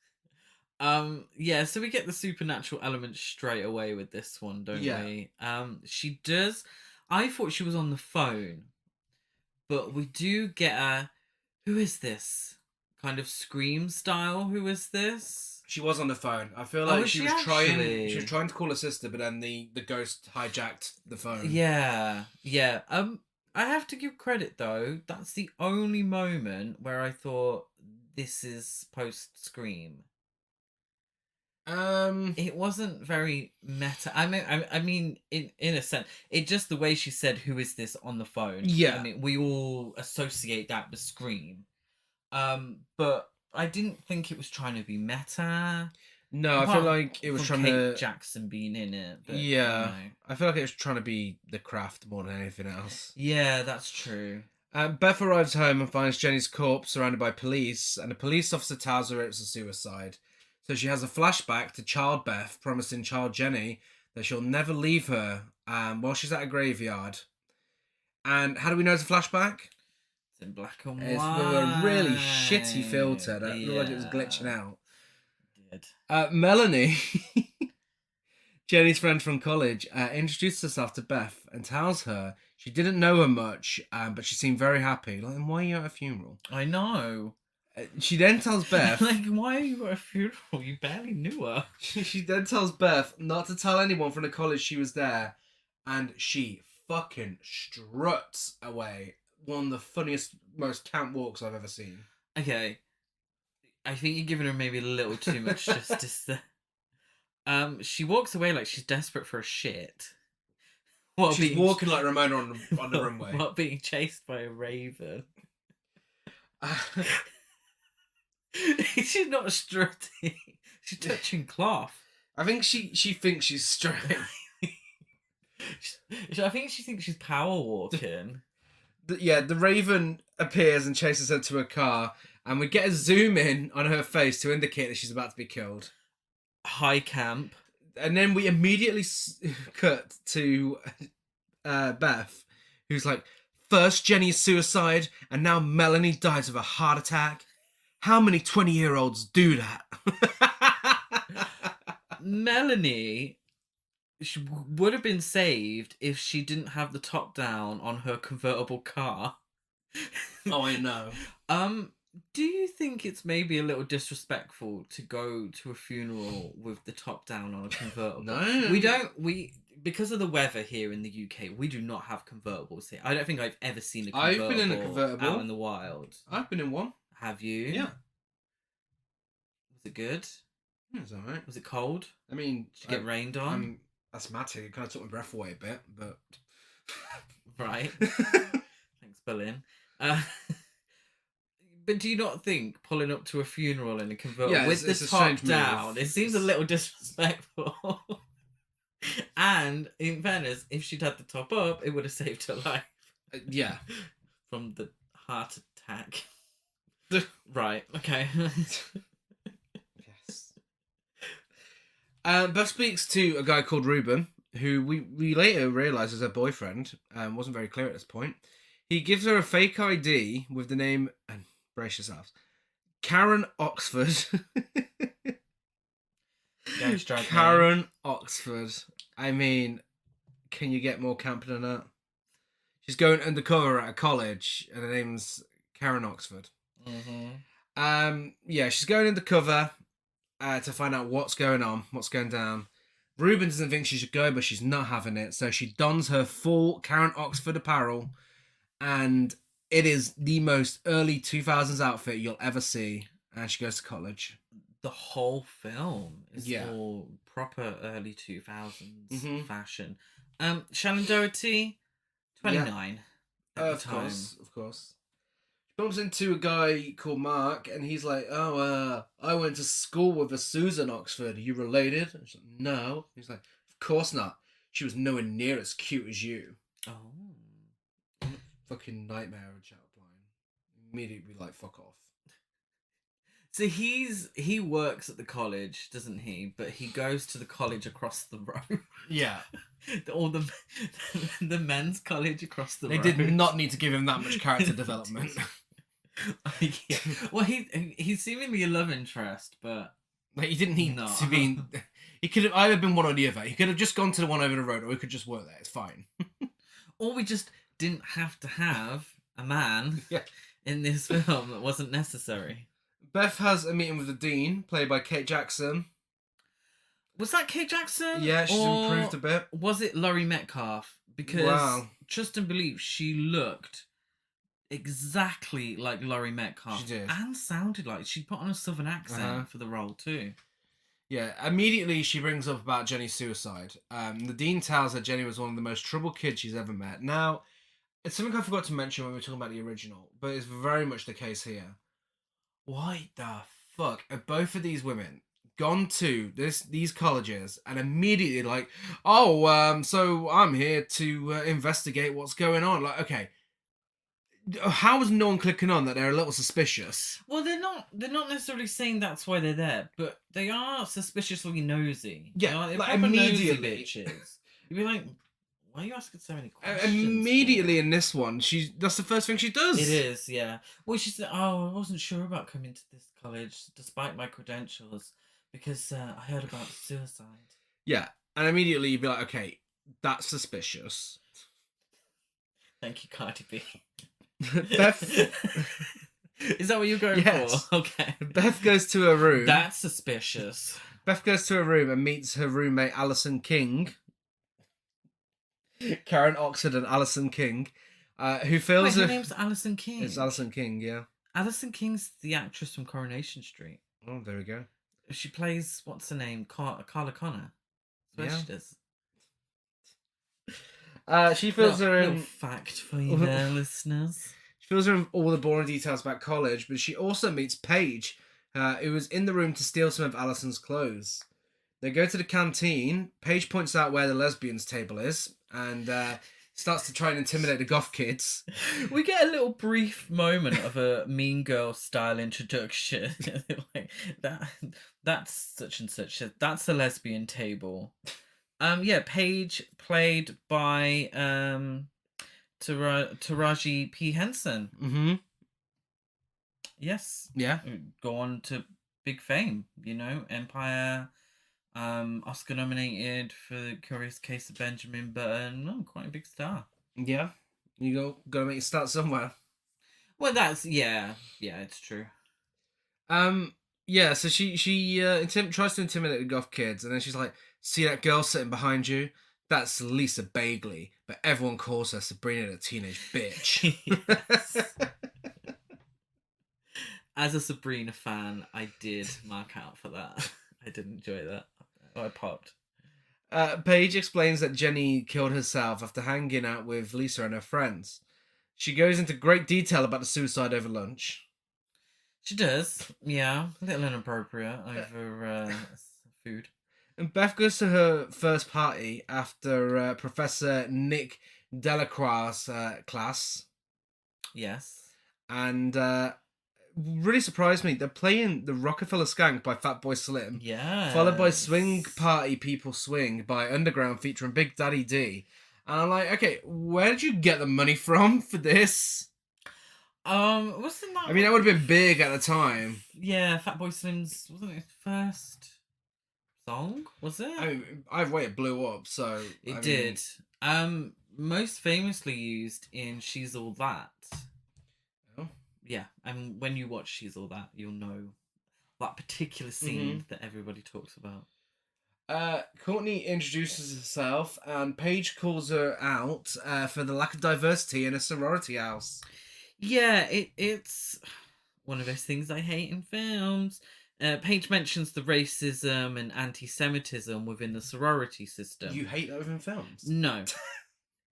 Yeah, so we get the supernatural element straight away with this one, don't Yeah. we? She does. I thought she was on the phone, but we do get a who is this? Kind of Scream style, who is this? She was on the phone. I feel Oh, like was she she was trying. actually? She was trying to call her sister, but then the ghost hijacked the phone. Yeah, yeah. I have to give credit though. That's the only moment where I thought this is post Scream. It wasn't very meta. I mean, in a sense, it just the way she said, "Who is this?" on the phone. Yeah. I mean, we all associate that with Scream. But I didn't think it was trying to be meta. No, I feel like it was from trying Kate to. Jackson being in it. But, Yeah, you know. I feel like it was trying to be the craft more than anything else. Yeah, that's true. Beth arrives home and finds Jenny's corpse surrounded by police, and a police officer tells her it's a suicide. So she has a flashback to child Beth promising child Jenny that she'll never leave her while she's at a graveyard. And how do we know it's a flashback? It's in black and It's white. with a really shitty filter that looked like it was glitching out. It did. Melanie, Jenny's friend from college, introduced herself to Beth and tells her she didn't know her much, but she seemed very happy. Like, why are you at a funeral? I know. She then tells Beth... like, why are you at a funeral? You barely knew her. She then tells Beth not to tell anyone from the college she was there, and she fucking struts away. One of the funniest, most camp walks I've ever seen. Okay. I think you're giving her maybe a little too much justice there. She walks away like she's desperate for a shit. She's walking like Ramona on the runway. While being chased by a raven. She's not strutting. She's touching cloth. I think she thinks she's strutting. I think she thinks she's power walking. The raven appears and chases her to a car, and we get a zoom in on her face to indicate that she's about to be killed. High camp. And then we immediately cut to Beth, who's like, first Jenny's suicide, and now Melanie dies of a heart attack. How many 20-year-olds do that? Melanie would have been saved if she didn't have the top down on her convertible car. Oh, I know. Do you think it's maybe a little disrespectful to go to a funeral with the top down on a convertible? No. Because of the weather here in the UK, we do not have convertibles here. I don't think I've ever seen a convertible, I've been in a convertible out in the wild. I've been in one. Have you? Yeah. Was it good? Yeah, it's alright. Was it cold? I mean... Did you get rained on? I'm asthmatic. It kind of took my breath away a bit, but... Right. Thanks, Berlin. But do you not think pulling up to a funeral in a convertible with the top down, it seems a little disrespectful? And in fairness, if she'd had the top up, it would have saved her life. Yeah. From the heart attack. Right, okay. Yes. Beth speaks to a guy called Ruben, who we later realise is her boyfriend. Wasn't very clear at this point. He gives her a fake ID with the name, and brace yourselves, Karen Oxford. Karen Oxford. I mean, can you get more camp than that? She's going undercover at a college, and her name's Karen Oxford. Mm-hmm. Yeah, she's going undercover to find out what's going on, what's going down. Ruben doesn't think she should go, but she's not having it, so she dons her full Karen Oxford apparel, and it is the most early 2000s outfit you'll ever see, and she goes to college. The whole film is all proper early 2000s fashion. Shannon Doherty, 29 at the time. Of course. She bumps into a guy called Mark, and he's like, I went to school with a Susan Oxford. Are you related? And she's like, no. He's like, of course not. She was nowhere near as cute as you. Oh. Fucking nightmare of a chat line. Immediately like, fuck off. So he works at the college, doesn't he? But he goes to the college across the road. Yeah. All the men's college across the They road. did not need to give him that much character development. Yeah. Well, he's seemingly a love interest, but Like, he didn't need No. to be. He could have either been one or the other. He could have just gone to the one over the road, or he could just work there. It's fine. or we just didn't have to have a man Yeah. in this film that wasn't necessary. Beth has a meeting with the dean, played by Kate Jackson. Was that Kate Jackson? Yeah, she's or improved a bit. Was it Laurie Metcalf? Because Wow. trust and believe she looked exactly like Laurie Metcalf. She did. And sounded like she put on a southern accent Uh-huh. for the role too. Yeah, immediately she brings up about Jenny's suicide. The dean tells her Jenny was one of the most troubled kids she's ever met. Now, it's something I forgot to mention when we were talking about the original, but it's very much the case here. Why the fuck are both of these women gone to these colleges and immediately like, so I'm here to investigate what's going on? Like, okay, how is no one clicking on that they're a little suspicious? Well, they're not necessarily saying that's why they're there, but they are suspiciously nosy. Yeah, they're like, proper nosy immediately. bitches. You'd be like, why are you asking so many questions? Immediately in this one, that's the first thing she does. It is, yeah. Well, she said, I wasn't sure about coming to this college despite my credentials because I heard about suicide. Yeah, and immediately you'd be like, okay, that's suspicious. Thank you, Cardi B. Beth, Is that what you're going Yes. for? Okay. Beth goes to her room. That's suspicious. Beth goes to her room and meets her roommate Alison King. Karen Oxford and Alison King, who feels Wait, her name's Alison King. It's Alison King, yeah. Alison King's the actress from Coronation Street. Oh, there we go. She plays, what's her name? Carla Connor. That's what Yeah. she does. She fills her Little in. fact for you there, listeners. She fills her in all the boring details about college, but she also meets Paige, who was in the room to steal some of Alison's clothes. They go to the canteen. Paige points out where the lesbians' table is, and starts to try and intimidate the goth kids. We get a little brief moment of a Mean Girl style introduction. Like that's such and such. That's the lesbian table. Yeah, Paige played by Taraji P. Henson. Mm-hmm. Yes. Yeah. Go on to big fame, Empire, Oscar nominated for The Curious Case of Benjamin Button. Oh, quite a big star. Yeah. Gotta make it start somewhere. Well, yeah, it's true. Yeah, so she tries to intimidate the goth kids, and then she's like, see that girl sitting behind you? That's Lisa Bagley, but everyone calls her Sabrina the Teenage Bitch. Yes. As a Sabrina fan, I did mark out for that. I did enjoy that. I popped. Paige explains that Jenny killed herself after hanging out with Lisa and her friends. She goes into great detail about the suicide over lunch. She does, yeah. A little inappropriate over food. And Beth goes to her first party after Professor Nick Delacroix's class. Yes. And really surprised me. They're playing The Rockefeller Skank by Fatboy Slim. Yeah. Followed by Swing Party People Swing by Underground featuring Big Daddy D. And I'm like, okay, where did you get the money from for this? Wasn't that? I mean, that would have been big at the time. Yeah, Fatboy Slim's, wasn't it his first song? Was it? I mean, either way, it blew up, so... It did. Most famously used in She's All That. Oh. Yeah, and when you watch She's All That, you'll know that particular scene that everybody talks about. Courtney introduces herself, and Paige calls her out for the lack of diversity in a sorority house. Yeah, it's one of those things I hate in films. Paige mentions the racism and anti-Semitism within the sorority system. You hate that within films? No.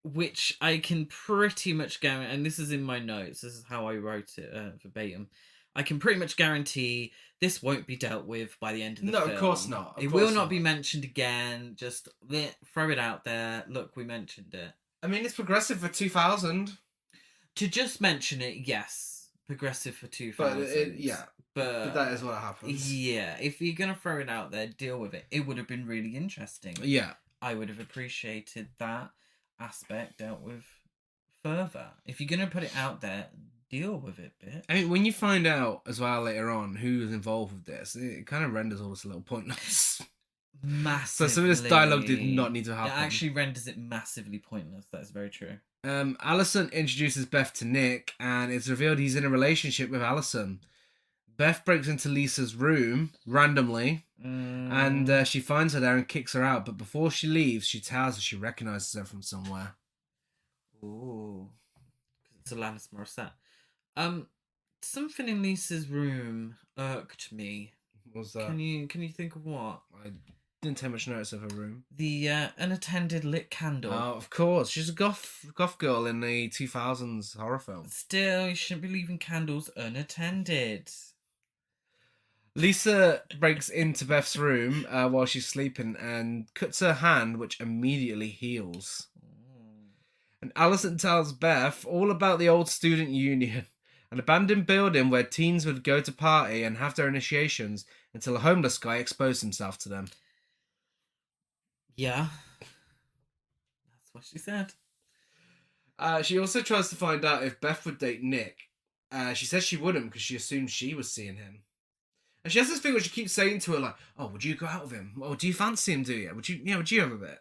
Which I can pretty much guarantee, and this is in my notes, this is how I wrote it verbatim. I can pretty much guarantee this won't be dealt with by the end of the film. No, of course not. It will not be mentioned again. Just throw it out there. Look, we mentioned it. I mean, it's progressive for 2000. To just mention it, yes. Progressive for 2000. But that is what happens. Yeah, if you're going to throw it out there, deal with it. It would have been really interesting. Yeah. I would have appreciated that aspect dealt with further. If you're going to put it out there, deal with it, bitch. I mean, when you find out as well later on who is involved with this, it kind of renders all this a little pointless. Massively. So some of this dialogue did not need to happen. It actually renders it massively pointless. That is very true. Allison introduces Beth to Nick, and it's revealed he's in a relationship with Allison. Beth breaks into Lisa's room randomly, and she finds her there and kicks her out. But before she leaves, she tells her she recognizes her from somewhere. Ooh, it's Alanis Morissette. Something in Lisa's room irked me. What was that? Can you think of what? I didn't take much notice of her room. The unattended lit candle. Oh, of course. She's a goth girl in the 2000s horror film. Still, you shouldn't be leaving candles unattended. Lisa breaks into Beth's room while she's sleeping and cuts her hand, which immediately heals. And Allison tells Beth all about the old student union, an abandoned building where teens would go to party and have their initiations until a homeless guy exposed himself to them. Yeah. That's what she said. She also tries to find out if Beth would date Nick. She says she wouldn't because she assumed she was seeing him. And she has this thing where she keeps saying to her, like, "Oh, would you go out with him? Oh, do you fancy him, do you? Would you have a bit?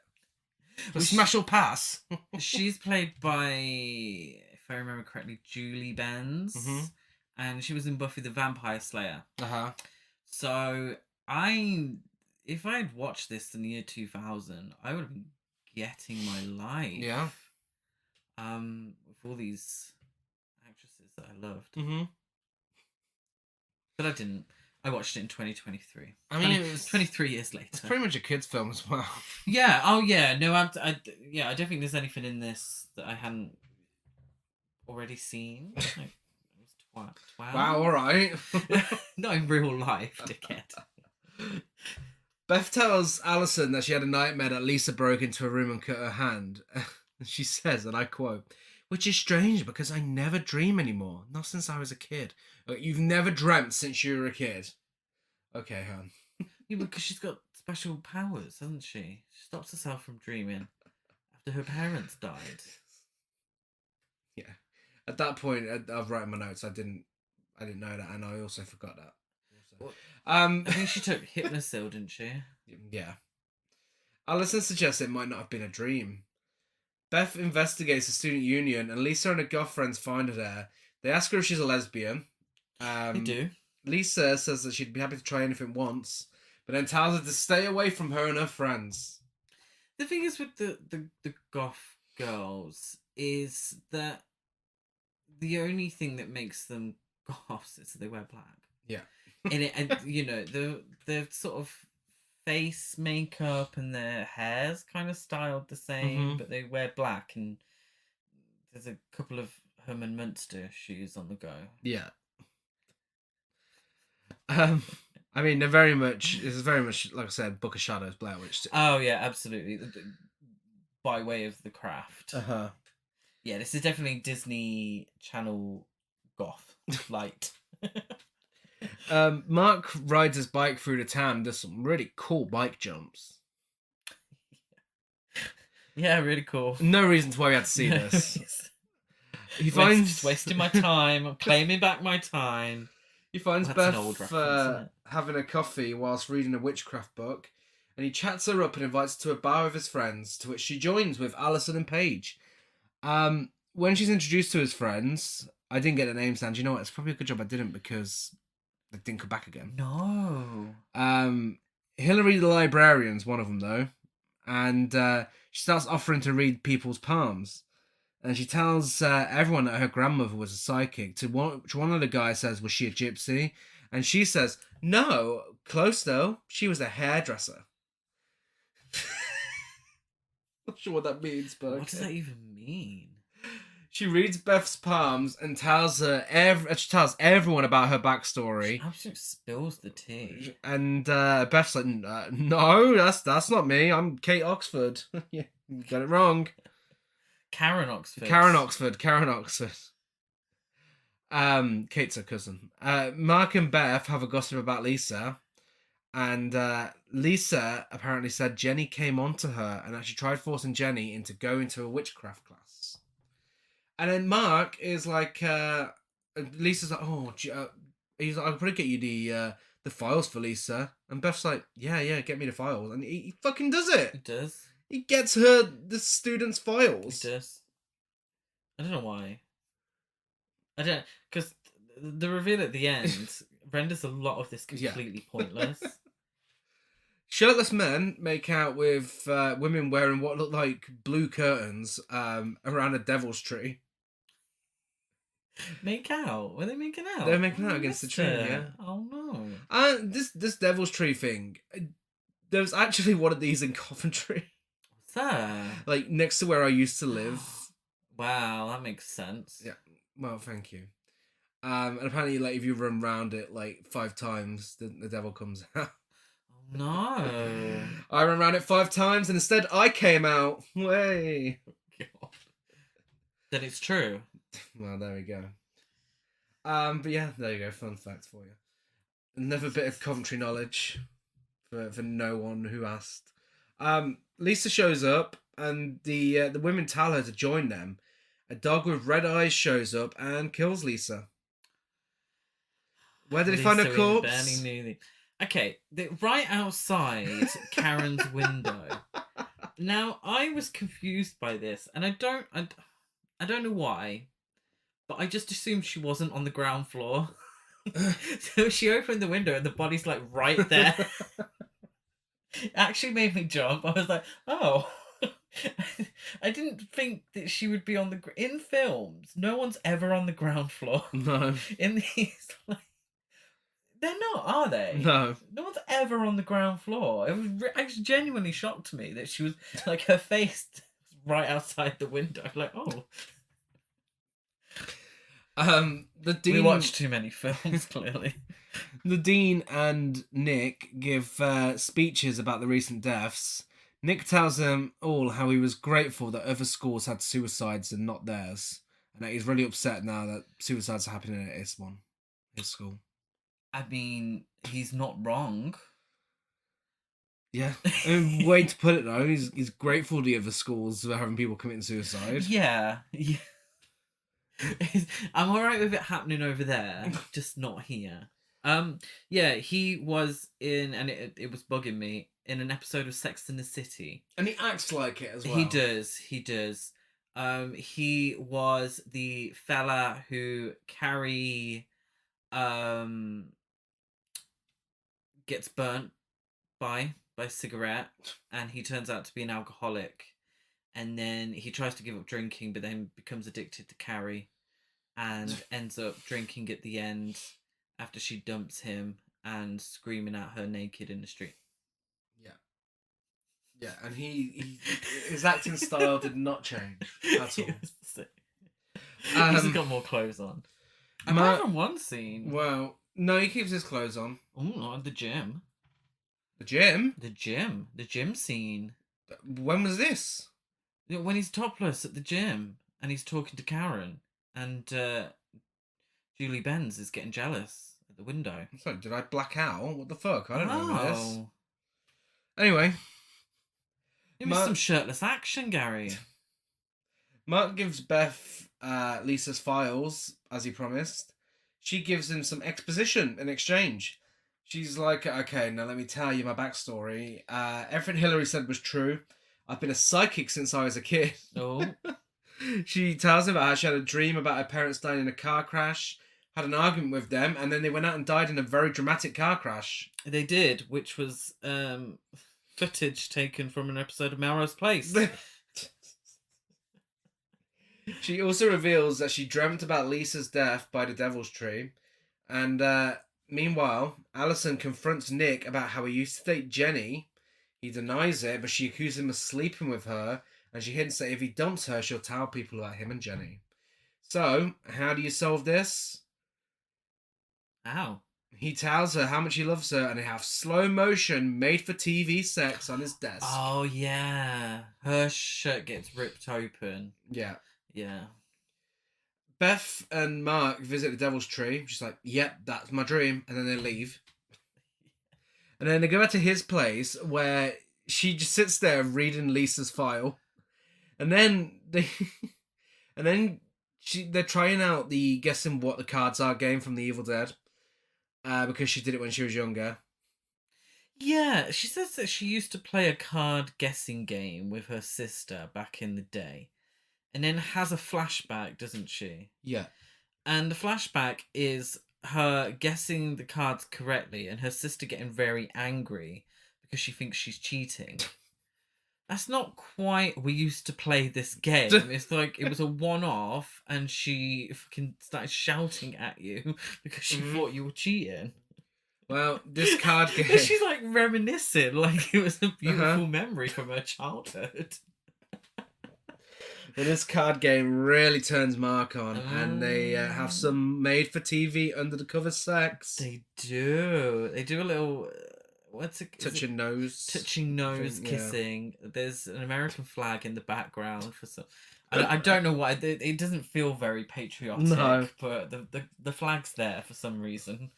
A smash or pass?" She's played by, if I remember correctly, Julie Benz. Mhm. And she was in Buffy the Vampire Slayer. Uh-huh. So, if I had watched this in the year 2000, I would have been getting my life. Yeah. With all these actresses that I loved. Mm-hmm. But I didn't. I watched it in 2023. I mean, it was 23 years later. It's pretty much a kid's film as well. Yeah. Oh, yeah. No, I don't think there's anything in this that I hadn't already seen. Like, it was 12. Wow, all right. Not in real life, dickhead. Beth tells Allison that she had a nightmare that Lisa broke into her room and cut her hand. She says, and I quote, "Which is strange because I never dream anymore. Not since I was a kid." You've never dreamt since you were a kid. Okay, hon. Yeah, because she's got special powers, hasn't she? She stops herself from dreaming after her parents died. Yeah. At that point, I've written my notes. I didn't know that, and I also forgot that. I think she took Hypnosil, didn't she? Yeah. Allison suggests it might not have been a dream. Beth investigates the student union, and Lisa and her goth friends find her there. They ask her if she's a lesbian. They do. Lisa says that she'd be happy to try anything once, but then tells her to stay away from her and her friends. The thing is with the goth girls is that the only thing that makes them goths is they wear black. Yeah. And the sort of face makeup and their hair's kind of styled the same, but they wear black, and there's a couple of Herman Munster shoes on the go. Yeah. I mean, this is very much, like I said, Book of Shadows, Blair Witch. Oh yeah, absolutely. By way of The Craft. Uh-huh. Yeah, this is definitely Disney Channel goth light. Mark rides his bike through the town and does some really cool bike jumps. Yeah, really cool. No reason why we had to see this. He finds just wasting my time. I'm claiming back my time. He finds That's an Beth old reference, isn't it? having a coffee whilst reading a witchcraft book, and he chats her up and invites her to a bar with his friends, to which she joins with Allison and Paige. When she's introduced to his friends, I didn't get the names down. Do you know what? It's probably a good job I didn't, because they didn't come back again. No. Hillary the librarian's one of them, though, and she starts offering to read people's palms. And she tells everyone that her grandmother was a psychic. To one of the guys says, "Was she a gypsy?" And she says, "No, close though. She was a hairdresser." Not sure what that means, but What does that even mean? She reads Beth's palms and tells everyone about her backstory. She absolutely spills the tea. And Beth's like, "No, that's not me. I'm Kate Oxford." Yeah, you got it wrong. Karen Oxford. Kate's her cousin. Mark and Beth have a gossip about Lisa, and Lisa apparently said Jenny came onto her and actually tried forcing Jenny into going to a witchcraft class. And then Mark is like, Lisa's like, he's like, I'll probably get you the files for Lisa. And Beth's like, yeah, get me the files. And he fucking does it. He does. He gets her the students' files. He does. I don't know why. I don't, because the reveal at the end renders a lot of this completely pointless. Shirtless men make out with women wearing what look like blue curtains around a devil's tree. Make out? Were they making out? They're making out against the tree, yeah. Oh no. This devil's tree thing, there was actually one of these in Coventry. What's that? Like, next to where I used to live. Wow, that makes sense. Yeah, well, thank you. And apparently, like, if you run around it, like, 5 times, the devil comes out. Oh no. I ran around it 5 times, and instead I came out. Way. God. Then it's true. Well, there we go. But yeah, there you go. Fun fact for you. Another bit of Coventry knowledge for no one who asked. Lisa shows up, and the women tell her to join them. A dog with red eyes shows up and kills Lisa. Where did he find her corpse? Okay, right outside Karen's window. Now, I was confused by this, and I don't know why, but I just assumed she wasn't on the ground floor. So she opened the window and the body's like right there. It actually made me jump. I was like, oh. I didn't think that she would be on in films. No one's ever on the ground floor. No. In these, like, they're not, are they? No. No one's ever on the ground floor. It was genuinely shocked to me that she was like her face was right outside the window. Like, oh. The dean. We watched too many films, clearly. The dean and Nick give speeches about the recent deaths. Nick tells them all how he was grateful that other schools had suicides and not theirs, and that he's really upset now that suicides are happening at his school. I mean, he's not wrong. Yeah. Way to put it though. He's grateful to the other schools for having people committing suicide. Yeah. I'm alright with it happening over there, just not here. Yeah, he was in, and it was bugging me, in an episode of Sex and the City. And he acts like it as well. He does. He was the fella who Carrie gets burnt by a cigarette, and he turns out to be an alcoholic, and then he tries to give up drinking, but then becomes addicted to Carrie, and ends up drinking at the end after she dumps him and screaming at her naked in the street. Yeah, and his acting style did not change at all. He's got more clothes on. Apart from one scene. Well, no, he keeps his clothes on. Oh, not at the gym. The gym? The gym scene. When was this? When he's topless at the gym and he's talking to Karen, and Julie Benz is getting jealous at the window. Sorry, did I black out? What the fuck? I don't remember this. Oh. Anyway. Give me some shirtless action, Gary. Mark gives Beth Lisa's files, as he promised. She gives him some exposition in exchange. She's like, okay, now let me tell you my backstory. Everything Hillary said was true. I've been a psychic since I was a kid. Oh. She tells him about how she had a dream about her parents dying in a car crash, had an argument with them, and then they went out and died in a very dramatic car crash. They did, which was footage taken from an episode of Melrose Place. She also reveals that she dreamt about Lisa's death by the Devil's Tree, and meanwhile, Allison confronts Nick about how he used to date Jenny. He denies it, but she accuses him of sleeping with her, and she hints that if he dumps her, she'll tell people about him and Jenny. So, how do you solve this? How? He tells her how much he loves her, and they have slow motion, made for TV sex on his desk. Oh, yeah. Her shirt gets ripped open. Yeah. Yeah. Beth and Mark visit the Devil's Tree. She's like, yep, that's my dream. And then they leave. And then they go back to his place, where she just sits there reading Lisa's file. And then they're trying out the guessing what the cards are game from The Evil Dead, because she did it when she was younger. Yeah, she says that she used to play a card guessing game with her sister back in the day, and then has a flashback, doesn't she? Yeah. And the flashback is her guessing the cards correctly and her sister getting very angry because she thinks she's cheating. That's not quite we used to play this game. It's like it was a one-off and she fucking started shouting at you because she thought you were cheating. Well, this card game... And she's like reminiscing like it was a beautiful memory from her childhood. Well, this card game really turns Mark on, and they have some made-for-TV under-the-cover sex. They do. They do a little... what's it? Touching nose. Touching nose, thing, kissing. Yeah. There's an American flag in the background for some... I don't know why. It doesn't feel very patriotic, No. but the flag's there for some reason.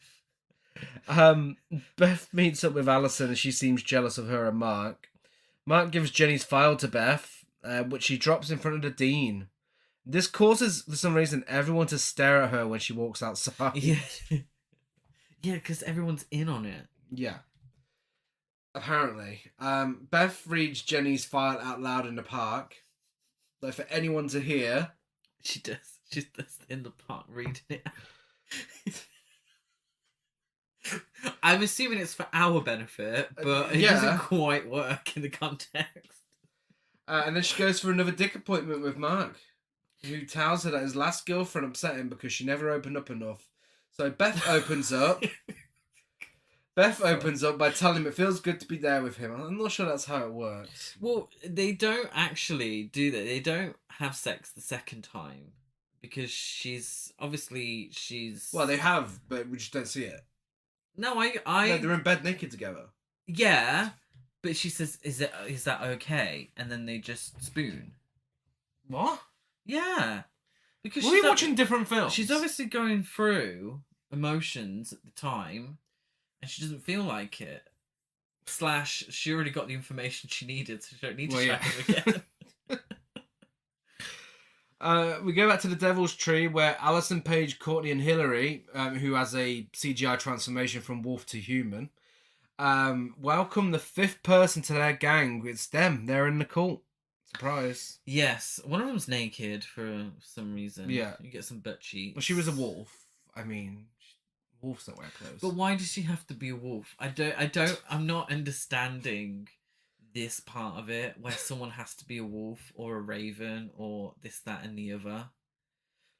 Beth meets up with Alison and she seems jealous of her and Mark. Mark gives Jenny's file to Beth, which she drops in front of the dean. This causes, for some reason, everyone to stare at her when she walks outside. Yeah. Yeah, because everyone's in on it. Yeah. Apparently. Beth reads Jenny's file out loud in the park. Like, for anyone to hear. She does. She's just in the park reading it. I'm assuming it's for our benefit, but it doesn't quite work in the context. And then she goes for another dick appointment with Mark, who tells her that his last girlfriend upset him because she never opened up enough. So Beth opens up. Beth opens up by telling him it feels good to be there with him. I'm not sure that's how it works. Well, they don't actually do that. They don't have sex the second time because she's... Well, they have, but we just don't see it. No, No, they're in bed naked together. Yeah, but she says, "Is that okay?" And then they just spoon. What? Yeah, because We're watching different films. She's obviously going through emotions at the time, and she doesn't feel like it. / she already got the information she needed, so she don't need to show them again. We go back to the Devil's Tree, where Alison, Paige, Courtney, and Hillary, who has a CGI transformation from wolf to human, welcome the fifth person to their gang. It's them. They're in the cult. Surprise. Yes, one of them's naked for some reason. Yeah. You get some butt cheeks. Well, she was a wolf. I mean, wolves don't wear clothes. But why does she have to be a wolf? I'm not understanding this part of it where someone has to be a wolf or a raven or this, that, and the other.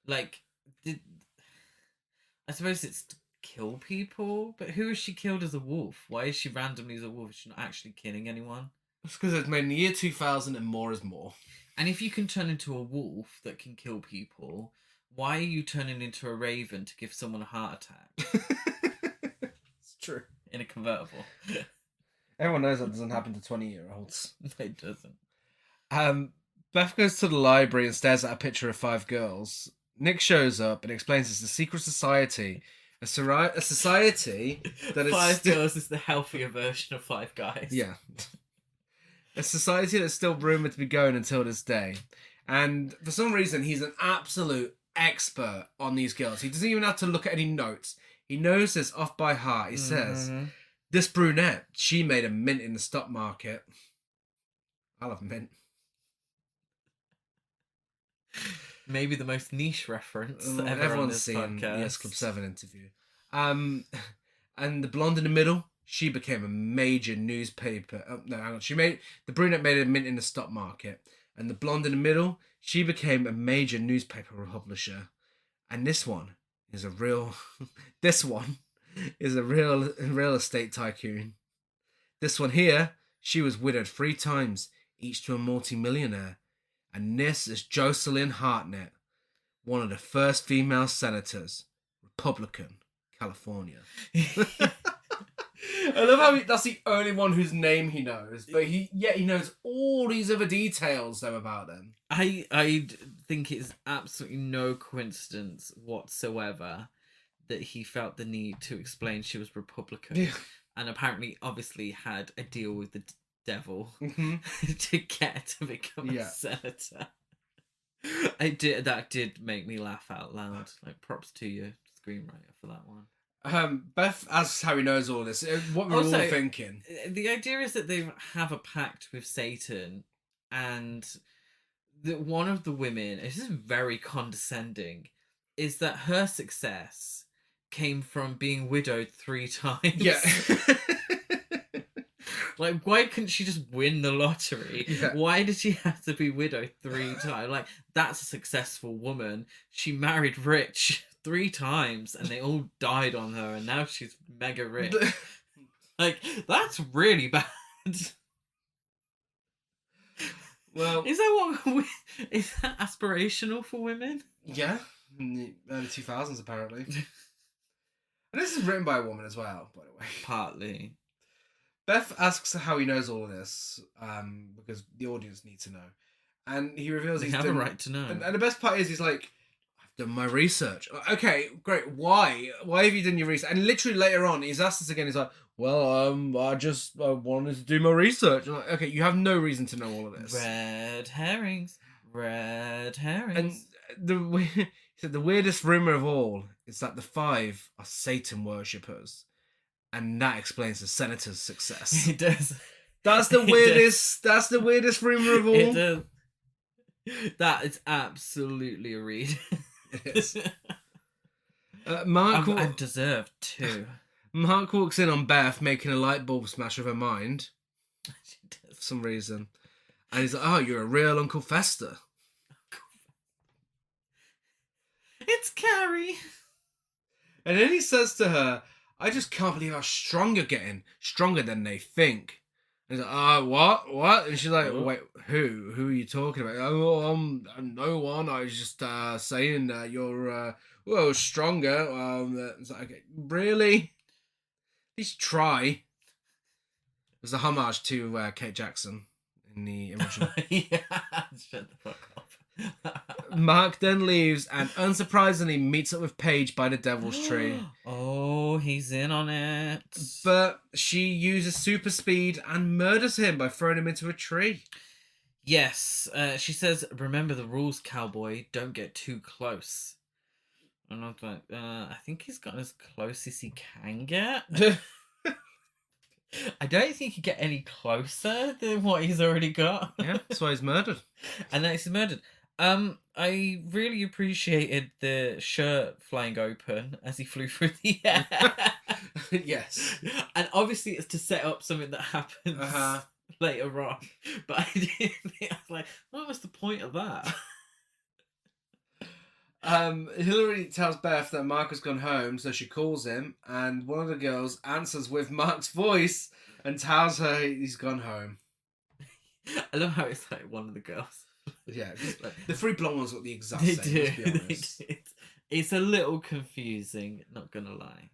Like, I suppose it's to kill people, but who has she killed as a wolf? Why is she randomly as a wolf? Is she not actually killing anyone? It's because it's made in the year 2000 and more is more. And if you can turn into a wolf that can kill people, why are you turning into a raven to give someone a heart attack? It's true. In a convertible. Everyone knows that doesn't happen to 20-year-olds. It doesn't. Beth goes to the library and stares at a picture of 5 girls. Nick shows up and explains it's a secret society. A society that is... 5 girls is the healthier version of 5 guys. Yeah. A society that's still rumoured to be going until this day. And for some reason, he's an absolute expert on these girls. He doesn't even have to look at any notes. He knows this off by heart. He says... This brunette, she made a mint in the stock market. I love mint. Maybe the most niche reference ever on Everyone's this seen podcast. the S Club 7 interview. And the blonde in the middle, she became a major newspaper. Oh, no, hang on. The brunette made a mint in the stock market. And the blonde in the middle, she became a major newspaper publisher. And this one is a real... this one is a real estate tycoon. This one here, she was widowed 3 times, each to a multi-millionaire. And this is Jocelyn Hartnett, one of the first female senators, Republican, California. I love how that's the only one whose name he knows, but he knows all these other details though about them. I think it's absolutely no coincidence whatsoever that he felt the need to explain she was Republican, and apparently, obviously, had a deal with the devil to get to become a senator. That did make me laugh out loud. Like, props to you, screenwriter, for that one. Beth asks how he knows all this. What we're all Also, thinking. the idea is that they have a pact with Satan, and that one of the women, this is very condescending, is that her success came from being widowed 3 times. Yeah. Like, why couldn't she just win the lottery? Yeah. Why did she have to be widowed 3 times? Like, that's a successful woman. She married rich 3 times, and they all died on her, and now she's mega rich. Like, that's really bad. Well, Is that aspirational for women? yeah, in the early 2000s apparently. And this is written by a woman as well, by the way. Partly. Beth asks how he knows all of this, because the audience need to know. And he reveals They he's have done... a right to know. And the best part is he's like, I've done my research. Okay, great. Why? Why have you done your research? And literally later on, he's asked us again, he's like, well, I just wanted to do my research. I'm like, okay, you have no reason to know all of this. Red herrings. Red herrings. And he said the weirdest rumor of all is that the 5 are Satan worshippers. And that explains the senator's success. It does. That's the weirdest. That's the weirdest rumor of all. It does. That is absolutely a read. It is. Mark I've deserved too. Mark walks in on Beth making a light bulb smash with her mind She does. for some reason, and he's like, "Oh, you're a real Uncle Fester." It's Carrie. And then he says to her, "I just can't believe how strong you're getting, stronger than they think." And he's like, what? And she's like, wait, who? Who are you talking about? Oh, no one. I was just saying that you're, stronger. It's like, okay, really? At least try. It was a homage to Kate Jackson in the original. Yeah, shut the fuck up. Mark then leaves and unsurprisingly meets up with Paige by the Devil's Tree. Oh, he's in on it. But she uses super speed and murders him by throwing him into a tree. Yes, she says, remember the rules, cowboy. Don't get too close. And I'm like, I think he's gotten as close as he can get. I don't think he can get any closer than what he's already got. Yeah, that's why he's murdered. And then he's murdered. I really appreciated the shirt flying open as he flew through the air. Yes. And obviously it's to set up something that happens later on. But I didn't think, I was like, what was the point of that? Hillary tells Beth that Mark has gone home, so she calls him, and one of the girls answers with Mark's voice and tells her he's gone home. I love how it's like one of the girls. Yeah, the 3 blonde ones look the exact They same, do. let's be honest. It's a little confusing, not gonna lie.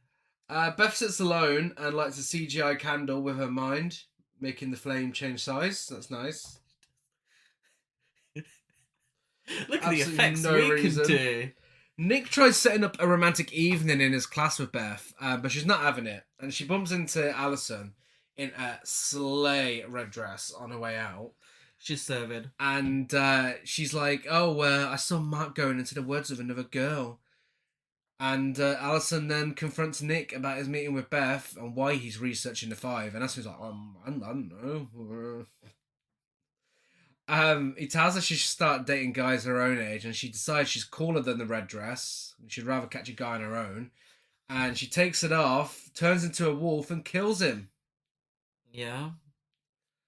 Beth sits alone and lights a CGI candle with her mind, making the flame change size. That's nice. Look at the Absolutely effects no we reason. can do. Nick tries setting up a romantic evening in his class with Beth, but she's not having it. And she bumps into Alison in a sleigh red dress on her way out. She's serving. And she's like, I saw Mark going into the woods with another girl. And Alison then confronts Nick about his meeting with Beth and why he's researching the 5. And that's when he's like, I don't know. He tells her she should start dating guys her own age, and she decides she's cooler than the red dress. She'd rather catch a guy on her own. And she takes it off, turns into a wolf, and kills him. Yeah.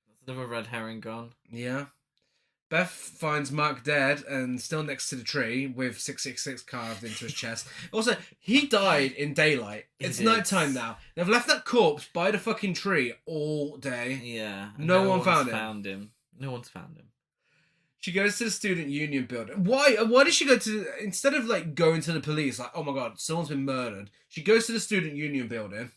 That's another red herring gone. Yeah. Beth finds Mark dead and still next to the tree with 666 carved into his chest. Also, he died in daylight. It's nighttime now. They've left that corpse by the fucking tree all day. Yeah. No one one's found him. No one's found him. She goes to the student union building. Why did she go to... Instead of, like, going to the police, like, oh my god, someone's been murdered. She goes to the student union building,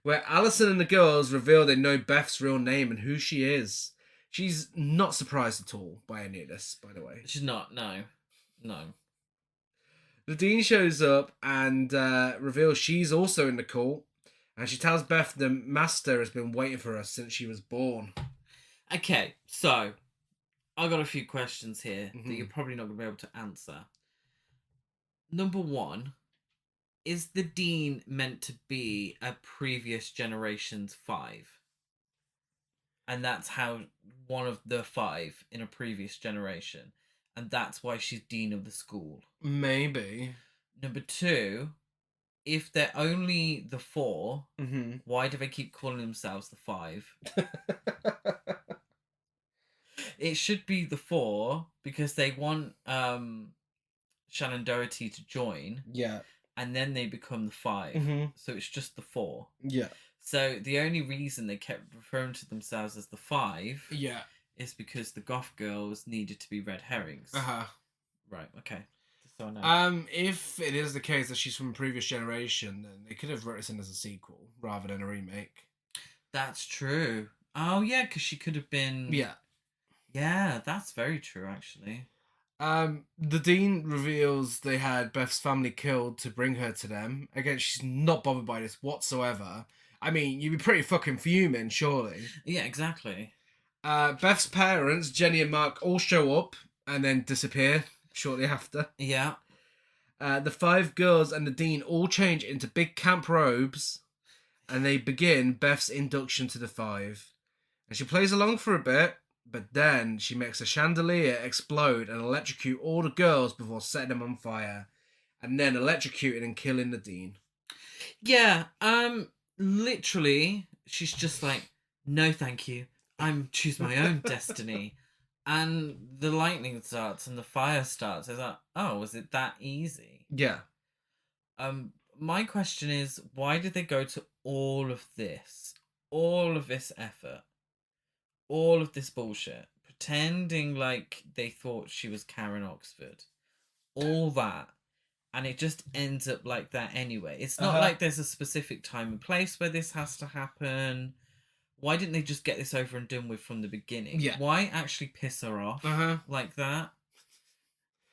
where Alison and the girls reveal they know Beth's real name and who she is. She's not surprised at all by any of this, by the way. She's not, no. No. The dean shows up and reveals she's also in the cult. And she tells Beth the master has been waiting for her since she was born. Okay, so I got a few questions here that you're probably not going to be able to answer. Number one, is the Dean meant to be a previous generation's 5? And that's how one of the 5 in a previous generation. And that's why she's Dean of the school. Maybe. Number 2, if they're only the 4, why do they keep calling themselves the 5? It should be the 4 because they want Shannon Doherty to join. Yeah. And then they become the 5. So it's just the 4. Yeah. So the only reason they kept referring to themselves as the 5 is because the goth girls needed to be red herrings. Right, okay. So I know. If it is the case that she's from a previous generation, then they could have written this in as a sequel rather than a remake. That's true. Oh yeah, because she could have been. Yeah. Yeah, that's very true, actually. The Dean reveals they had Beth's family killed to bring her to them. Again, she's not bothered by this whatsoever. I mean, you'd be pretty fucking fuming, surely. Yeah, exactly. Beth's parents, Jenny and Mark, all show up and then disappear shortly after. Yeah. The 5 girls and the Dean all change into big camp robes and they begin Beth's induction to the 5. And she plays along for a bit, but then she makes a chandelier explode and electrocute all the girls before setting them on fire. And then electrocuting and killing the Dean. Yeah, literally, she's just like, no thank you. I'm choose my own destiny. And the lightning starts and the fire starts. It's like, oh, was it that easy? Yeah. My question is, why did they go to all of this effort, all of this bullshit, pretending like they thought she was Karen Oxford, all that, and it just ends up like that anyway? It's not like there's a specific time and place where this has to happen. Why didn't they just get this over and done with from the beginning? Yeah. Why actually piss her off like that?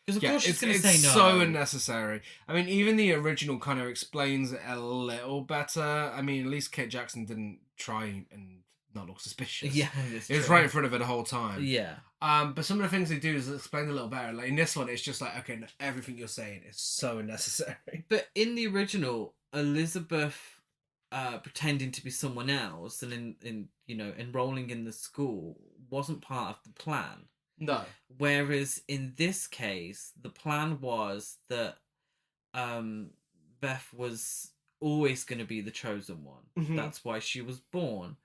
Because of course she's it's going to say no. It's so unnecessary. I mean, even the original kind of explains it a little better. I mean, at least Kate Jackson didn't try and not look suspicious. Yeah, it was right in front of her the whole time. Yeah. But some of the things they do is explain a little better. Like in this one, it's just like, okay, no, everything you're saying is so unnecessary. But in the original, Elizabeth pretending to be someone else and in enrolling in the school wasn't part of the plan. No. Whereas in this case, the plan was that Beth was always going to be the chosen one. That's why she was born.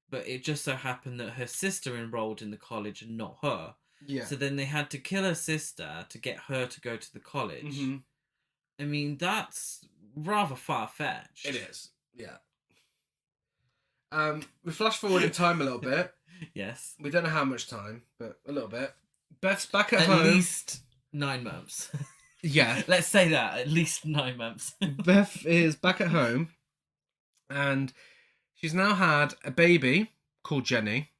But it just so happened that her sister enrolled in the college and not her. Yeah. So then they had to kill her sister to get her to go to the college. I mean, that's rather far-fetched. It is. Yeah. We flash forward in time a little bit. Yes. We don't know how much time, but a little bit. Beth's back at At home. least 9 months. Yeah. Let's say that. At least 9 months. Beth is back at home, and she's now had a baby called Jenny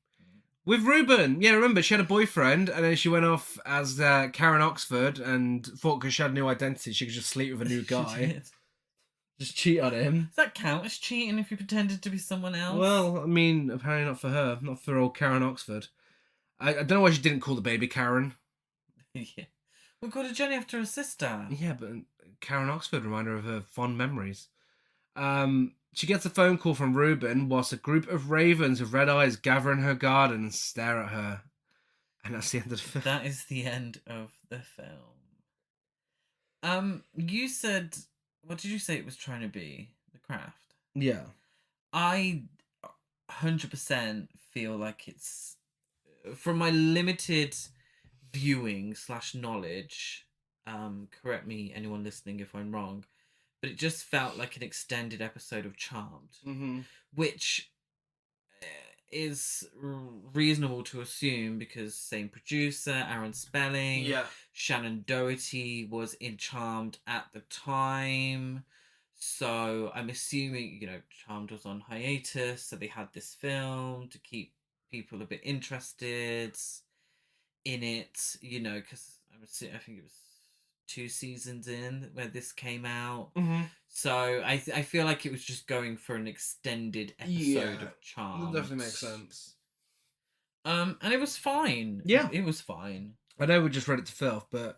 with Ruben. Yeah, remember, she had a boyfriend, and then she went off as Karen Oxford and thought because she had a new identity, she could just sleep with a new guy. Just cheat on him. Does that count as cheating if you pretended to be someone else? Well, I mean, apparently not for her. Not for old Karen Oxford. I don't know why she didn't call the baby Karen. Yeah. We called her Jenny after her sister. Yeah, but Karen Oxford reminded her of her fond memories. She gets a phone call from Ruben whilst a group of ravens with red eyes gather in her garden and stare at her. And that's the end of the film. That is the end of the film. You said... What did you say it was trying to be? The Craft? Yeah. I 100% feel like it's... From my limited viewing / knowledge, correct me, anyone listening, if I'm wrong, but it just felt like an extended episode of Charmed, which is reasonable to assume because same producer, Aaron Spelling, Shannon Doherty was in Charmed at the time, so I'm assuming Charmed was on hiatus, so they had this film to keep people a bit interested in it, because I think it was 2 seasons in where this came out. So I feel like it was just going for an extended episode of Charmed. That definitely makes sense. And it was fine. Yeah. It was fine. I know we just read it to filth, but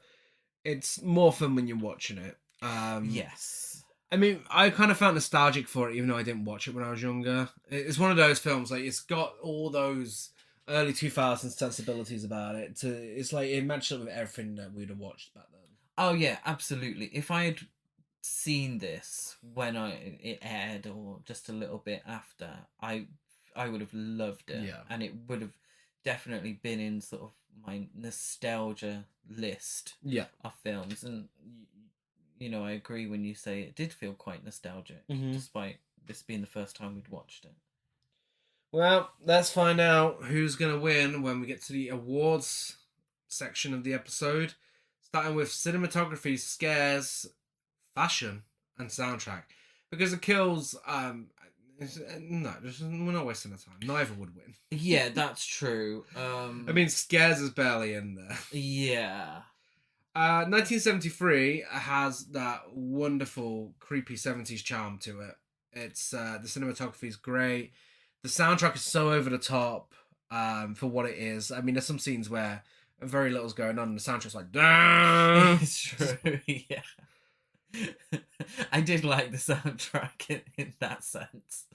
it's more fun when you're watching it. Yes. I mean, I kind of felt nostalgic for it, even though I didn't watch it when I was younger. It's one of those films, like, it's got all those early 2000s sensibilities about it. It's like, it matched up with everything that we'd have watched back then. Oh yeah, absolutely. If I had seen this when it aired or just a little bit after, I would have loved it. Yeah. And it would have definitely been in sort of my nostalgia list Yeah. of films. And you know, I agree when you say it did feel quite nostalgic, despite this being the first time we'd watched it. Well, let's find out who's going to win when we get to the awards section of the episode. Starting with cinematography, scares, fashion, and soundtrack. Because the kills, no, we're not wasting our time. Neither would win. Yeah, that's true. I mean, scares is barely in there. Yeah. 1973 has that wonderful, creepy 70s charm to it. It's the cinematography is great. The soundtrack is so over the top for what it is. I mean, there's some scenes where very little's going on, and the soundtrack's like, "Dah!" It's true, yeah. I did like the soundtrack in that sense.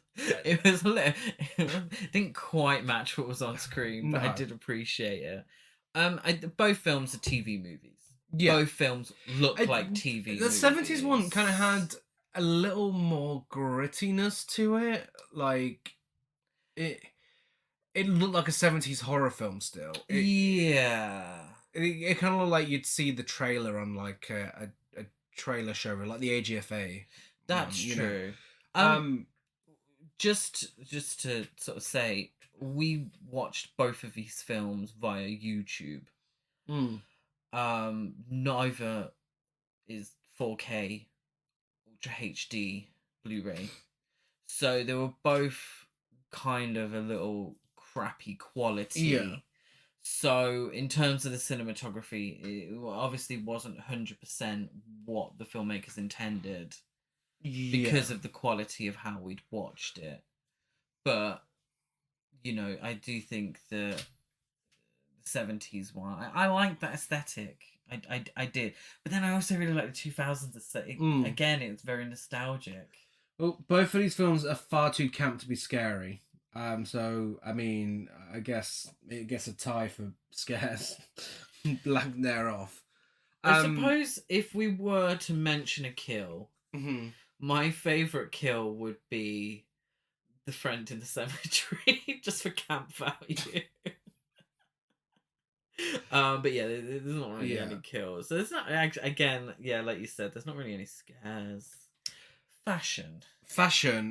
It was it didn't quite match what was on screen, but I No. did appreciate it. Both films are TV movies. Yeah. Both films look like TV The movies. 70s one kind of had a little more grittiness to it. Like, it looked like a 70s horror film still. Yeah. It kind of looked like you'd see the trailer on like a trailer show, like the AGFA. That's you know. true. Just to sort of say, we watched both of these films via YouTube. Mm. Neither is 4K Ultra HD Blu-ray, so they were both kind of a little crappy quality. Yeah. So in terms of the cinematography, it obviously wasn't 100% what the filmmakers intended because of the quality of how we'd watched it. But you know, I do think the 70s one, I like that aesthetic. I did, but then I also really like the 2000s aesthetic. Again, it's very nostalgic. Well, both of these films are far too camp to be scary. So I mean, I guess it gets a tie for scares. Lack thereof. I suppose if we were to mention a kill, Mhm. my favorite kill would be the friend in the cemetery, just for camp value. But yeah, there's not really any kills. So there's not actually, again, yeah, like you said, there's not really any scares. Fashion.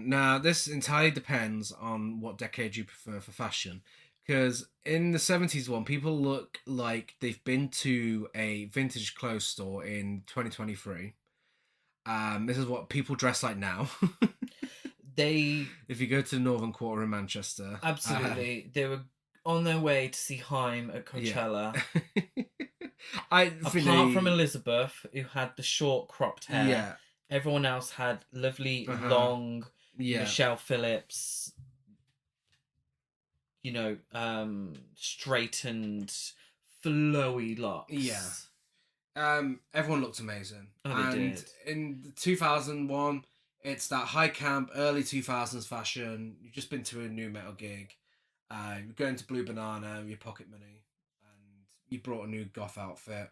Now, this entirely depends on what decade you prefer for fashion. Because in the 70s one, people look like they've been to a vintage clothes store in 2023. This is what people dress like now. If you go to the Northern Quarter in Manchester. Absolutely. They were on their way to see Haim at Coachella. Yeah. Apart from Elizabeth, who had the short cropped hair. Yeah. Everyone else had lovely, long Michelle Phillips, you know, straightened, flowy locks. Yeah. Everyone looked amazing. Oh, they and did. In 2001, it's that high camp, early 2000s fashion. You've just been to a new metal gig. You're going to Blue Banana with your pocket money. And you brought a new goth outfit.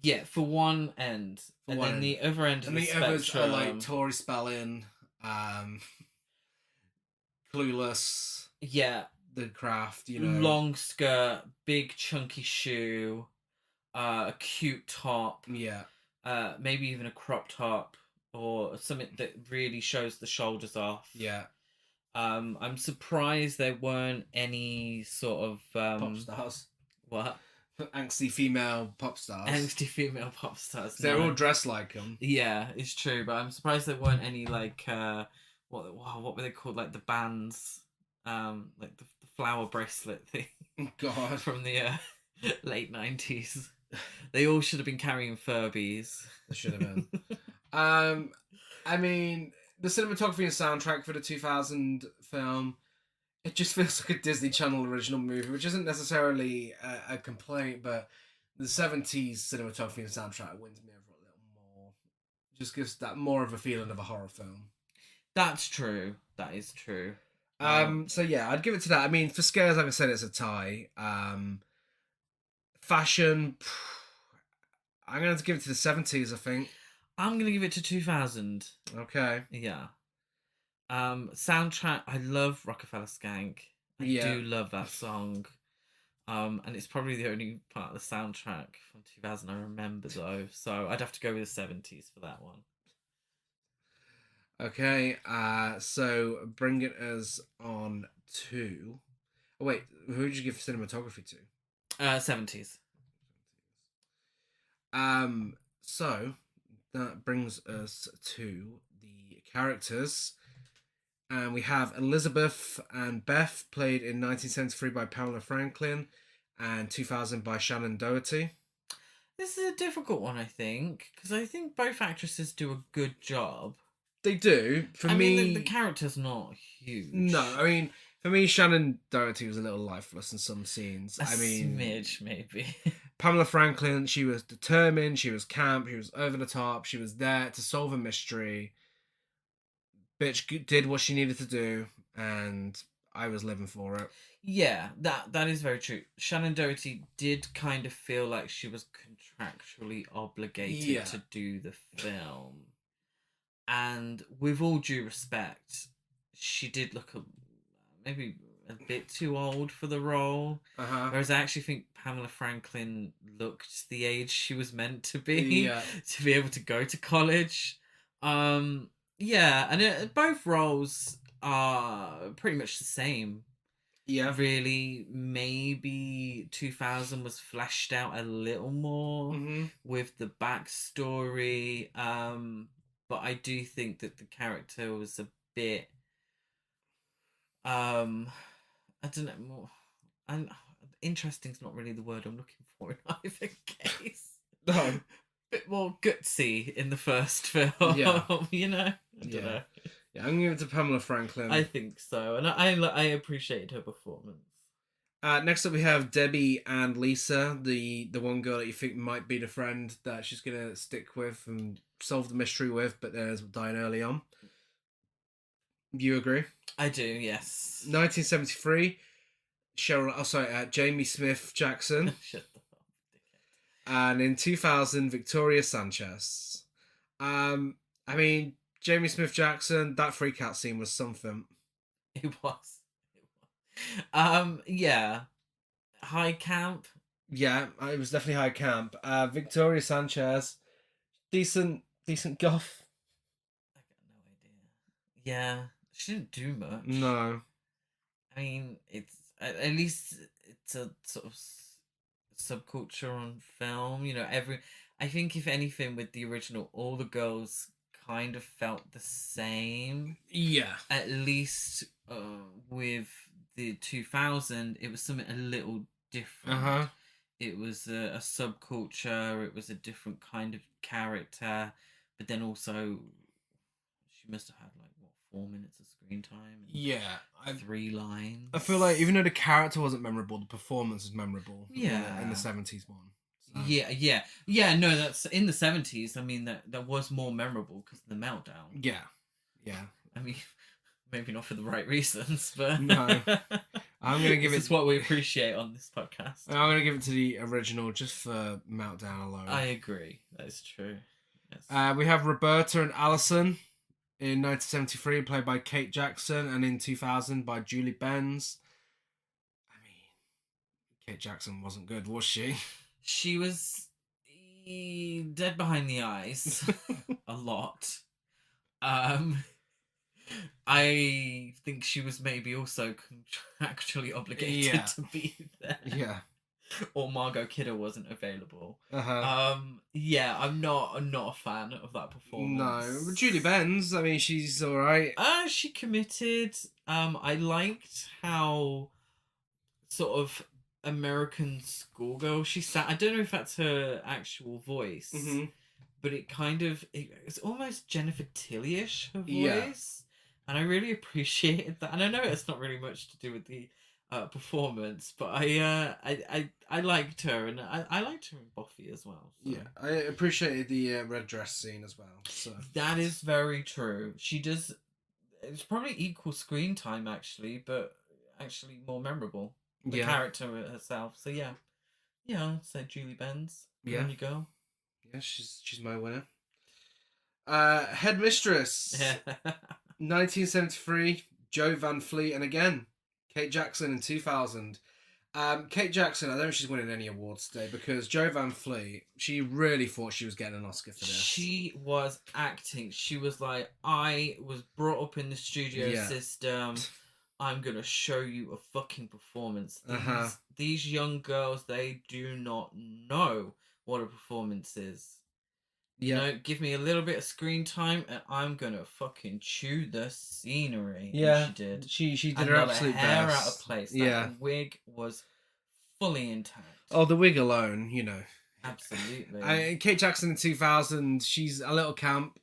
Yeah, for one end. Then the other end of the spectrum. others are like Tori Spelling, Clueless. Yeah. The Craft, you know. Long skirt, big chunky shoe, a cute top. Yeah. Maybe even a crop top or something that really shows the shoulders off. Yeah. I'm surprised there weren't any sort of pop stars. What? Angsty female pop stars. Angsty female pop stars. They're all dressed like them. Yeah, it's true, but I'm surprised there weren't any like what were they called, like the bands, like the flower bracelet thing. God, from the late 90s. They all should have been carrying Furbies. They should have been. I mean, the cinematography and soundtrack for the 2000 film, It just feels like a Disney Channel original movie, which isn't necessarily a complaint, but the 70s cinematography and soundtrack wins me over a little more. Just gives that more of a feeling of a horror film. That's true. That is true. So yeah, I'd give it to that. I mean, for scares, like I said, it's a tie. Fashion, I'm gonna have to give it to the 70s, I think. I'm gonna give it to 2000. Okay. Yeah. Soundtrack. I love Rockefeller Skank. I do love that song. And it's probably the only part of the soundtrack from 2000 I remember though. So I'd have to go with the 70s for that one. Okay. So bringing us on to. Oh wait, who did you give cinematography to? 70s. So that brings us to the characters. And we have Elizabeth and Beth, played in 1973 by Pamela Franklin and 2000 by Shannon Doherty. This is a difficult one, I think, because I think both actresses do a good job. They do. For I me, mean, the character's not huge. no. I mean, for me, Shannon Doherty was a little lifeless in some scenes. A I mean, smidge, maybe. Pamela Franklin, she was determined, she was camp, she was over the top, she was there to solve a mystery. Bitch did what she needed to do, and I was living for it. Yeah, that is very true. Shannon Doherty did kind of feel like she was contractually obligated to do the film. And with all due respect, she did look maybe a bit too old for the role. Whereas I actually think Pamela Franklin looked the age she was meant to be to be able to go to college. Yeah, and both roles are pretty much the same. Yeah. Really, maybe 2000 was fleshed out a little more with the backstory. But I do think that the character was a bit I don't know, more and interesting's not really the word I'm looking for in either case. No. Bit more gutsy in the first film, you know? I don't know. Yeah, I'm going to give it to Pamela Franklin. I think so, and I appreciated her performance. Next up, we have Debbie and Lisa, the one girl that you think might be the friend that she's going to stick with and solve the mystery with, but then is dying early on. You agree? I do, yes. 1973, Jamie Smith Jackson. Shut the fuck up, And in 2000, Victoria Sanchez. I mean, Jamie Smith Jackson, that freak out scene was something. It was. Yeah. High camp. Yeah, it was definitely high camp. Victoria Sanchez, decent goth. I got no idea. Yeah, she didn't do much. No. I mean, it's at least it's a sort of subculture on film. You know, I think if anything with the original, all the girls kind of felt the same. Yeah. At least with the 2000, it was something a little different. It was a subculture. It was a different kind of character, but then also she must have had like 4 minutes of screen time. Yeah, 3 lines. I feel like even though the character wasn't memorable, the performance was memorable. Yeah, in the 70s one. So. Yeah. No, that's in the 70s. I mean, that was more memorable because of the meltdown. Yeah. I mean, maybe not for the right reasons, but no. I'm gonna give this is what we appreciate on this podcast. I'm gonna give it to the original just for meltdown alone. I agree. That is true. Yes. We have Roberta and Allison in 1973, played by Kate Jackson, and in 2000 by Julie Benz. I mean, Kate Jackson wasn't good, was she? She was dead behind the eyes a lot. I think she was maybe also contractually obligated to be there. Yeah. Or Margot Kidder wasn't available. Yeah, I'm not a fan of that performance. No, but Julie Benz, I mean, she's all right. She committed. I liked how sort of American schoolgirl she sat. I don't know if that's her actual voice, but it's almost Jennifer Tilly-ish, her voice. and I really appreciated that. And I know it's not really much to do with the performance, but I liked her, and I liked her in Buffy as well. So. Yeah, I appreciated the red dress scene as well. So That is very true. She does. It's probably equal screen time actually, but actually more memorable. The yeah, character herself. So yeah, I'll say Julie Benz. Yeah. On you go. yeah, she's my winner. Headmistress, Yeah. 1973, Joe Van Fleet, and again, Kate Jackson in 2000. Kate Jackson, I don't think she's winning any awards today because Joe Van Fleet, she really thought she was getting an Oscar for this. She was acting. She was like, I was brought up in the studio Yeah. system. I'm gonna show you a fucking performance. Uh-huh. These young girls, they do not know what a performance is. You know, give me a little bit of screen time and I'm gonna fucking chew the scenery. Yeah, And she did. She did And her not absolute a hair best. out of place. That Yeah. wig was fully intact. Oh, the wig alone, you know. Absolutely. Kate Jackson in 2000, she's a little camp.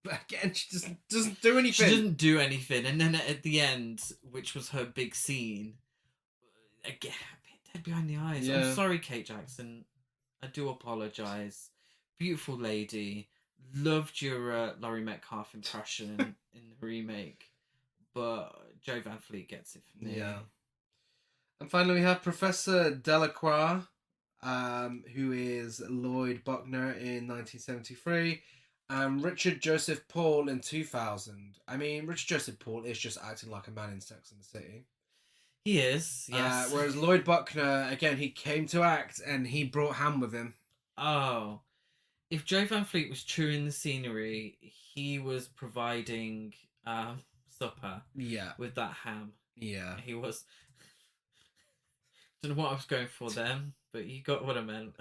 But again, she just doesn't do anything. She doesn't do anything, and then at the end, which was her big scene, again, a bit dead behind the eyes. Yeah. I'm sorry, Kate Jackson. I do apologise. Beautiful lady. Loved your Laurie Metcalf impression in the remake, but Joe Van Fleet gets it from me. Yeah. And finally, we have Professor Delacroix, who is Lloyd Buckner in 1973. And Richard Joseph Paul in 2000. I mean, Richard Joseph Paul is just acting like a man in Sex and the City. He is, yes. Whereas Lloyd Buckner, again, he came to act and he brought Ham with him. Oh. If Joe Van Fleet was chewing the scenery, he was providing supper with that ham. Yeah. He was... Don't know what I was going for then, but you got what I meant.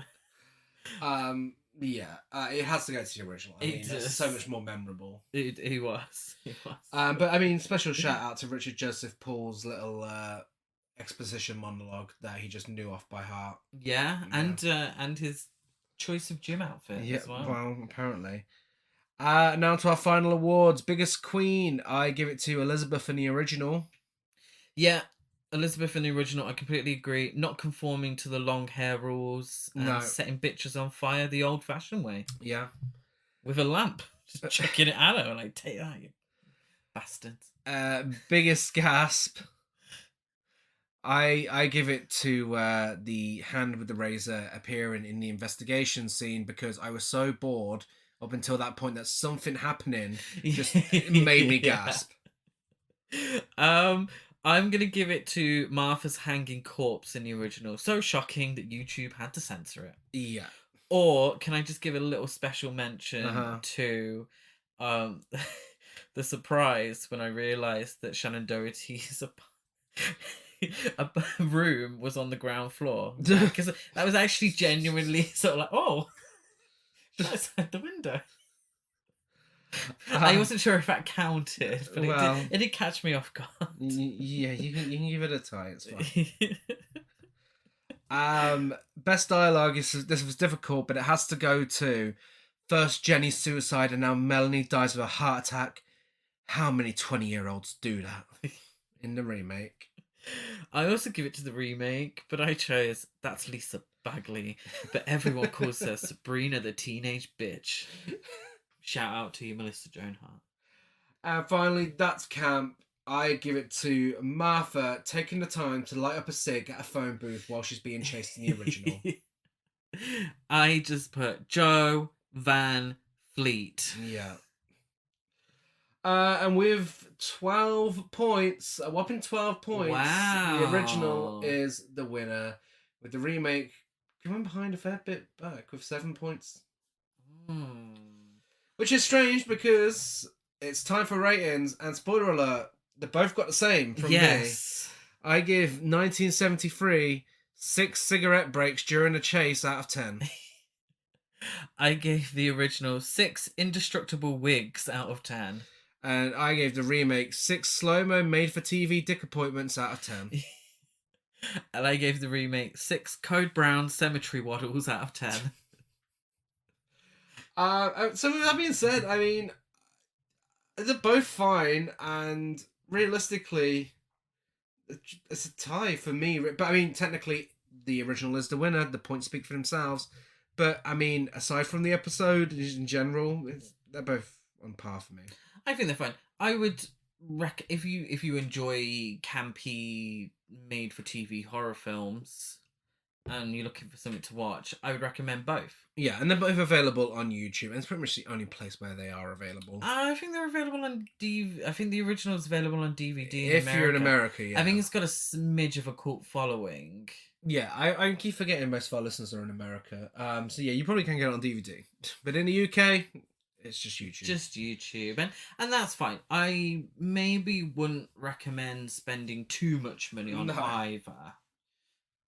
Yeah, it has to go to the original. I mean, it's so much more memorable. He was. But I mean, special shout out to Richard Joseph Paul's little exposition monologue that he just knew off by heart. Yeah, and his choice of gym outfit as well. Well, apparently. Now to our final awards. Biggest Queen, I give it to Elizabeth in the original. Yeah, Elizabeth in the original, I completely agree. Not conforming to the long hair rules and setting bitches on fire the old-fashioned way. Yeah. With a lamp. Just chucking it at her. Like, take that, you bastards. Biggest gasp. I give it to the hand with the razor appearing in the investigation scene because I was so bored up until that point that something happening just made me gasp. I'm going to give it to Martha's hanging corpse in the original. So shocking that YouTube had to censor it. Yeah. Or can I just give a little special mention to the surprise when I realised that Shannon Doherty's a room was on the ground floor. Because that was actually genuinely sort of like, oh, she's outside the window. I wasn't sure if that counted, but it did catch me off guard. Yeah, you can give it a tie. It's fine. Best dialogue this was difficult, but it has to go to first Jenny's suicide and now Melanie dies of a heart attack. How many 20-year-olds do that in the remake? I also give it to the remake, but I chose that's Lisa Bagley, but everyone calls her Sabrina the Teenage Bitch. Shout out to you, Melissa Joan Hart. And finally, that's camp. I give it to Martha taking the time to light up a cig at a phone booth while she's being chased in the original. I just put Joe Van Fleet. Yeah. And with 12 points, a whopping 12 points, the original is the winner. With the remake coming behind a fair bit back with 7 points. Which is strange because it's time for ratings, and spoiler alert, they both got the same from me. I give 1973 6 cigarette breaks during a chase out of 10. I gave the original 6 indestructible wigs out of 10. And I gave the remake 6 slow-mo made-for-TV dick appointments out of 10. And I gave the remake 6 Code Brown cemetery waddles out of 10. So with that being said, I mean, They're both fine, and realistically, it's a tie for me. But I mean, technically, the original is the winner. The points speak for themselves. But I mean, aside from the episode in general, they're both on par for me. I think they're fine. I would if you enjoy campy made for TV horror films and you're looking for something to watch, I would recommend both. Yeah, and they're both available on YouTube, and it's pretty much the only place where they are available. I think they're available on DVD. I think the original is available on DVD. If you're in America, yeah. I think it's got a smidge of a cult following. Yeah, I keep forgetting most of our listeners are in America. So yeah, you probably can get it on DVD, but in the UK, it's just YouTube. Just YouTube, and that's fine. I maybe wouldn't recommend spending too much money on either.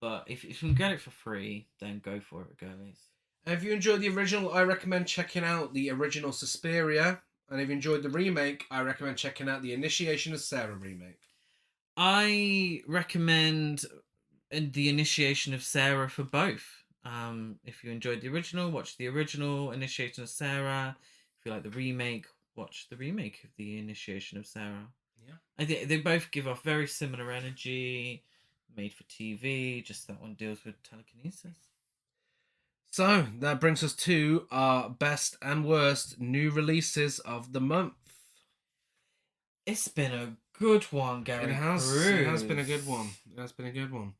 But if you can get it for free, then go for it, girlies. And if you enjoyed the original, I recommend checking out the original Suspiria. And if you enjoyed the remake, I recommend checking out the Initiation of Sarah remake. I recommend the Initiation of Sarah for both. If you enjoyed the original, watch the original Initiation of Sarah. If you like the remake, watch the remake of the Initiation of Sarah. Yeah, I think they both give off very similar energy. Made for TV, just that one deals with telekinesis. So that brings us to our best and worst new releases of the month. It's been a good one, Gary. It has been a good one. It has been a good one.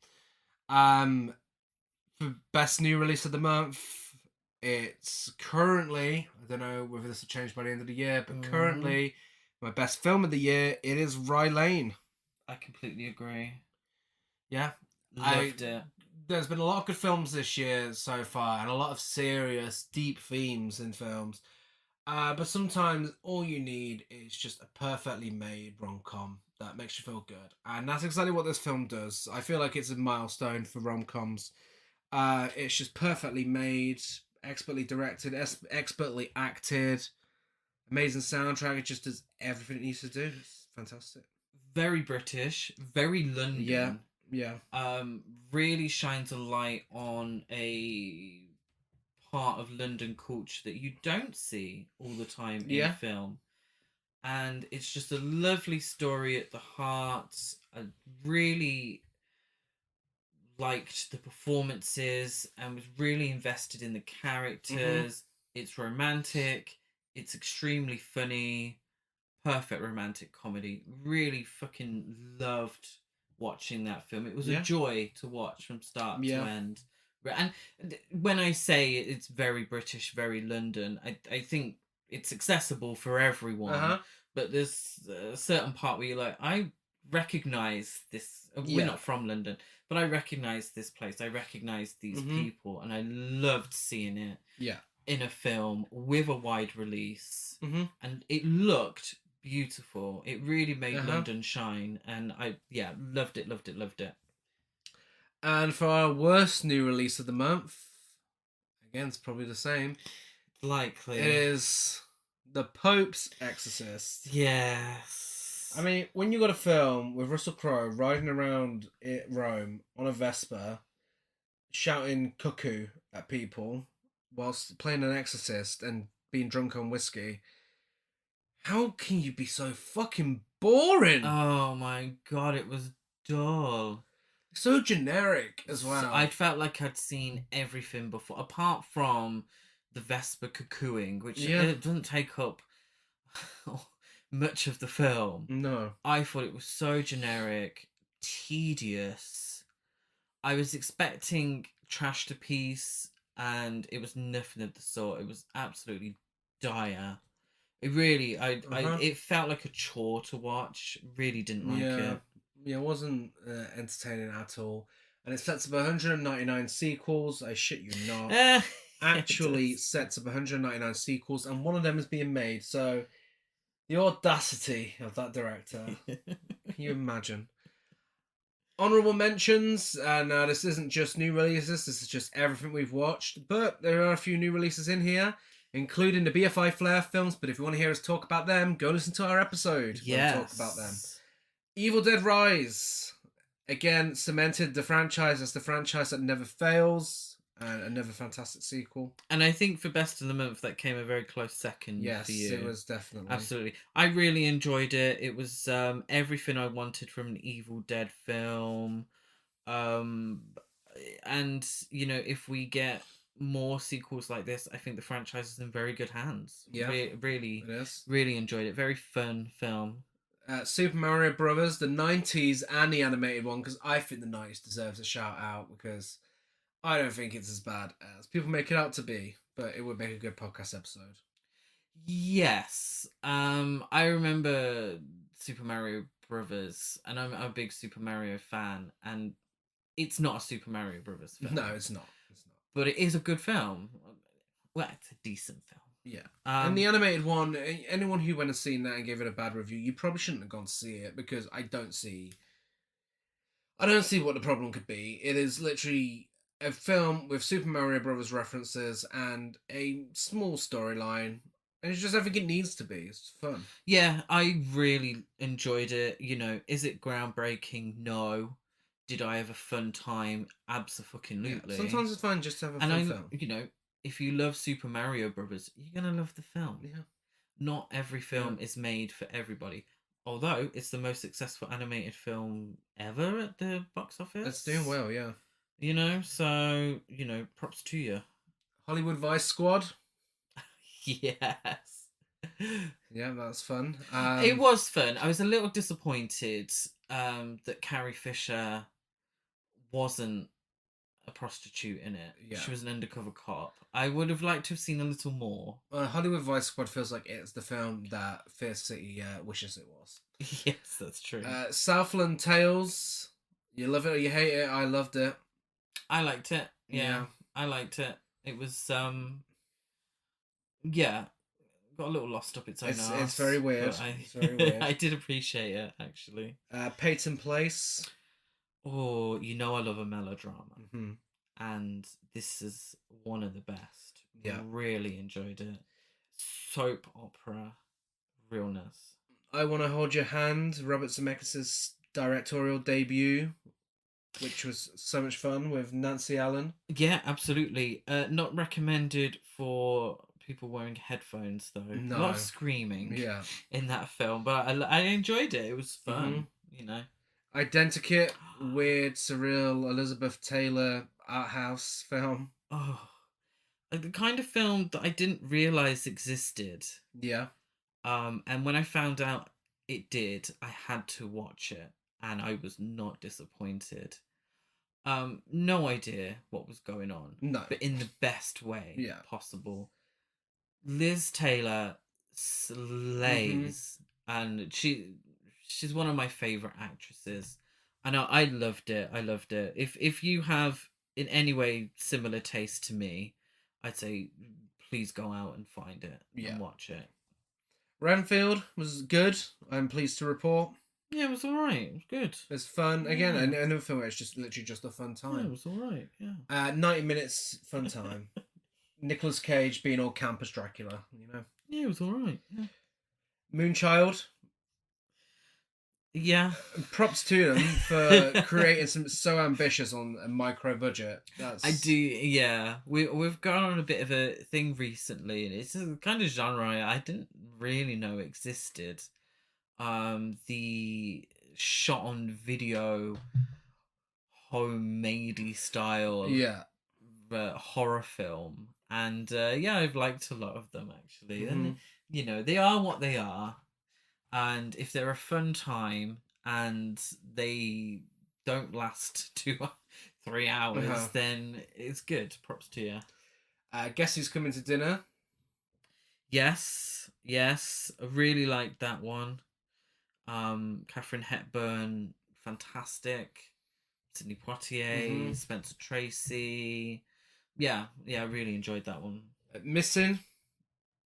For best new release of the month, it's currently, I don't know whether this will change by the end of the year, but currently my best film of the year, it is Rye Lane. I completely agree. Yeah, loved it. There's been a lot of good films this year so far, and a lot of serious, deep themes in films. But sometimes all you need is just a perfectly made rom-com that makes you feel good, and that's exactly what this film does. I feel like it's a milestone for rom-coms. It's just perfectly made, expertly directed, expertly acted, amazing soundtrack. It just does everything it needs to do. It's fantastic. Very British, very London. Yeah. Really shines a light on a part of London culture that you don't see all the time in film. And it's just a lovely story at the heart. I really liked the performances and was really invested in the characters. It's romantic. It's extremely funny. Perfect romantic comedy. Really fucking loved watching that film. It was a joy to watch from start to end. And when I say it's very British, very London, I think it's accessible for everyone. But there's a certain part where you're like, I recognise this. We're not from London, but I recognise this place. I recognise these people, and I loved seeing it in a film with a wide release. And it looked beautiful. It really made London shine, and I loved it. And for our worst new release of the month, again, it's probably the same. Likely. It is The Pope's Exorcist. Yes. I mean, when you got a film with Russell Crowe riding around Rome on a Vespa, shouting cuckoo at people whilst playing an exorcist and being drunk on whiskey, how can you be so fucking boring? Oh my god, it was dull. So generic as well. So I felt like I'd seen everything before, apart from the Vespa cuckooing, which it doesn't take up much of the film. No. I thought it was so generic, tedious. I was expecting trash to piece, and it was nothing of the sort. It was absolutely dire. It really, it felt like a chore to watch. Really didn't like it. Yeah, it wasn't entertaining at all. And it sets up 199 sequels. I shit you not. Actually sets up 199 sequels, and one of them is being made. So, the audacity of that director. Can you imagine? Honourable mentions, and this isn't just new releases, this is just everything we've watched. But there are a few new releases in here, including the BFI Flair films. But if you want to hear us talk about them, go listen to our episode where we talk about them. Evil Dead Rise, again, cemented the franchise as the franchise that never fails. and another fantastic sequel. And I think for Best of the Month, that came a very close second Yes, for you. it was definitely. Absolutely. I really enjoyed it. It was everything I wanted from an Evil Dead film. Um, and, you know, if we get more sequels like this, I think the franchise is in very good hands. Yeah, Really, it is. really enjoyed it. Very fun film. Super Mario Brothers, the 90s and the animated one, because I think the 90s deserves a shout out, because I don't think it's as bad as people make it out to be, but it would make a good podcast episode. Yes. I remember Super Mario Brothers, and I'm a big Super Mario fan, and it's not a Super Mario Brothers film. No, it's not. It's not. But it is a good film. Well, it's a decent film. Yeah. And the animated one, anyone who went and seen that and gave it a bad review, you probably shouldn't have gone to see it, because I don't see what the problem could be. It is literally a film with Super Mario Brothers references and a small storyline, and it's just everything it needs to be. It's fun. Yeah, I really enjoyed it. You know, is it groundbreaking? No. Did I have a fun time? Absolutely. Yeah, sometimes it's fun just to have a and fun film. You know, if you love Super Mario Brothers, you're gonna love the film. Yeah. Not every film is made for everybody. Although it's the most successful animated film ever at the box office. It's doing well, yeah. You know, so, you know, props to you. Hollywood Vice Squad. Yes. Yeah, that's fun. It was fun. I was a little disappointed that Carrie Fisher wasn't a prostitute in it. Yeah. She was an undercover cop. I would have liked to have seen a little more. Hollywood Vice Squad feels like it's the film that Fierce City wishes it was. Yes, that's true. Southland Tales. You love it or you hate it. I loved it. I liked it. Yeah. I liked it. It was yeah, got a little lost up its own arse. It's very weird. It's very weird. I did appreciate it, actually. Peyton Place. Oh, you know I love a melodrama. Mm-hmm. And this is one of the best. Yeah. Really enjoyed it. Soap opera realness. I Want to Hold Your Hand, Robert Zemeckis' directorial debut, which was so much fun with Nancy Allen. Yeah, absolutely. Not recommended for people wearing headphones, though. No. A lot of screaming in that film, but I enjoyed it. It was fun, you know. Identikit, weird, surreal, Elizabeth Taylor art house film. Oh, the kind of film that I didn't realize existed. Yeah. And when I found out it did, I had to watch it, and I was not disappointed. No idea what was going on. No. But in the best way possible. Liz Taylor slays, and she's one of my favorite actresses. And I loved it. I loved it. If you have in any way similar taste to me, I'd say please go out and find it and watch it. Renfield was good. I'm pleased to report. Yeah, it was alright. It was good. It's fun. Again, another film where it's just literally just a fun time. Yeah, it was alright, yeah. 90 minutes, fun time. Nicolas Cage being all camp as Dracula, you know? Yeah, it was alright, yeah. Moonchild. Yeah. Props to them for creating something so ambitious on a micro budget. I do, yeah. We've gone on a bit of a thing recently, and it's a kind of genre I didn't really know existed. The shot on video, homemade style, horror film, and I've liked a lot of them actually. And you know, they are what they are. And if they're a fun time and they don't last 2-3 hours, then it's good. Props to you. Guess Who's Coming to Dinner? Yes. I really liked that one. Catherine Hepburn, fantastic. Sidney Poitier, Spencer Tracy. Yeah, I really enjoyed that one. Missing.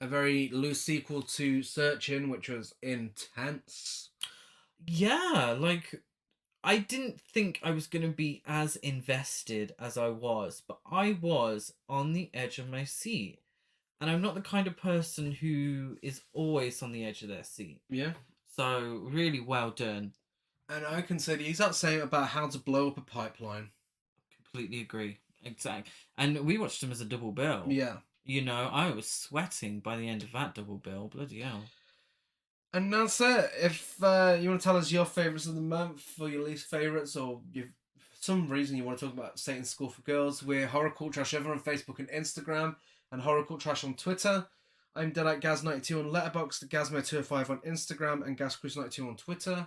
A very loose sequel to Searching, which was intense. Yeah, like, I didn't think I was going to be as invested as I was, but I was on the edge of my seat. And I'm not the kind of person who is always on the edge of their seat. Yeah. So, really well done. And I can say the exact same about How to Blow Up a Pipeline. Completely agree. exactly. And we watched them as a double bill. Yeah. You know, I was sweating by the end of that double bill. Bloody hell. And that's it. If you want to tell us your favourites of the month or your least favourites, or for some reason you want to talk about Satan's School for Girls, we're Horror Cult Trash over on Facebook and Instagram, and Horror Cult Trash on Twitter. I'm Deadite Gaz92 on Letterboxd, Gazmo205 on Instagram, and GazCruise92 on Twitter.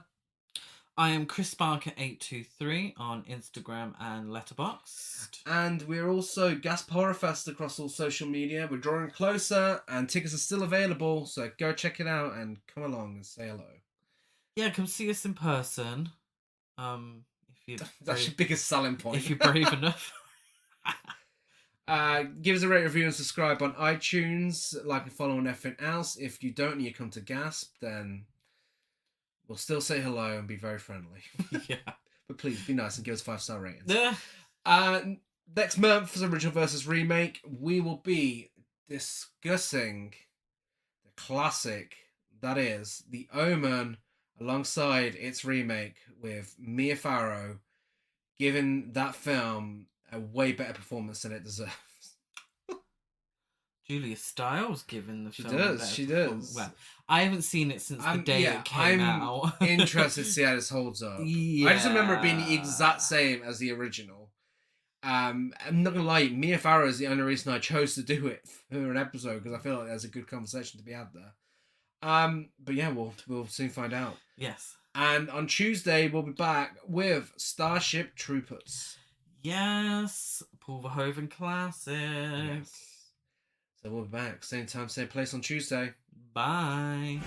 I am Chris Barker823 on Instagram and Letterboxd. And we're also Gasp Horror Fest across all social media. We're drawing closer, and tickets are still available, so go check it out and come along and say hello. Yeah, come see us in person. If you're That's your biggest selling point. If you're brave enough. Give us a rate, review, and subscribe on iTunes. Like and follow on everything else. If you don't and you come to Gasp, then we'll still say hello and be very friendly. Yeah. But please be nice and give us 5-star ratings. Yeah. Next month for original versus remake, we will be discussing the classic that is The Omen alongside its remake, with Mia Farrow giving that film a way better performance than it deserves. Julia Stiles given the She film. does. She does. Well, I haven't seen it since the day it came out. I'm interested to see how this holds up. Yeah. I just remember it being the exact same as the original. I'm not gonna lie, Mia Farrow is the only reason I chose to do it for an episode, because I feel like there's a good conversation to be had there. But yeah, we'll soon find out. Yes. And on Tuesday we'll be back with Starship Troopers. Yes, Paul Verhoeven classic. Yes. So we'll be back same time, same place on Tuesday. Bye.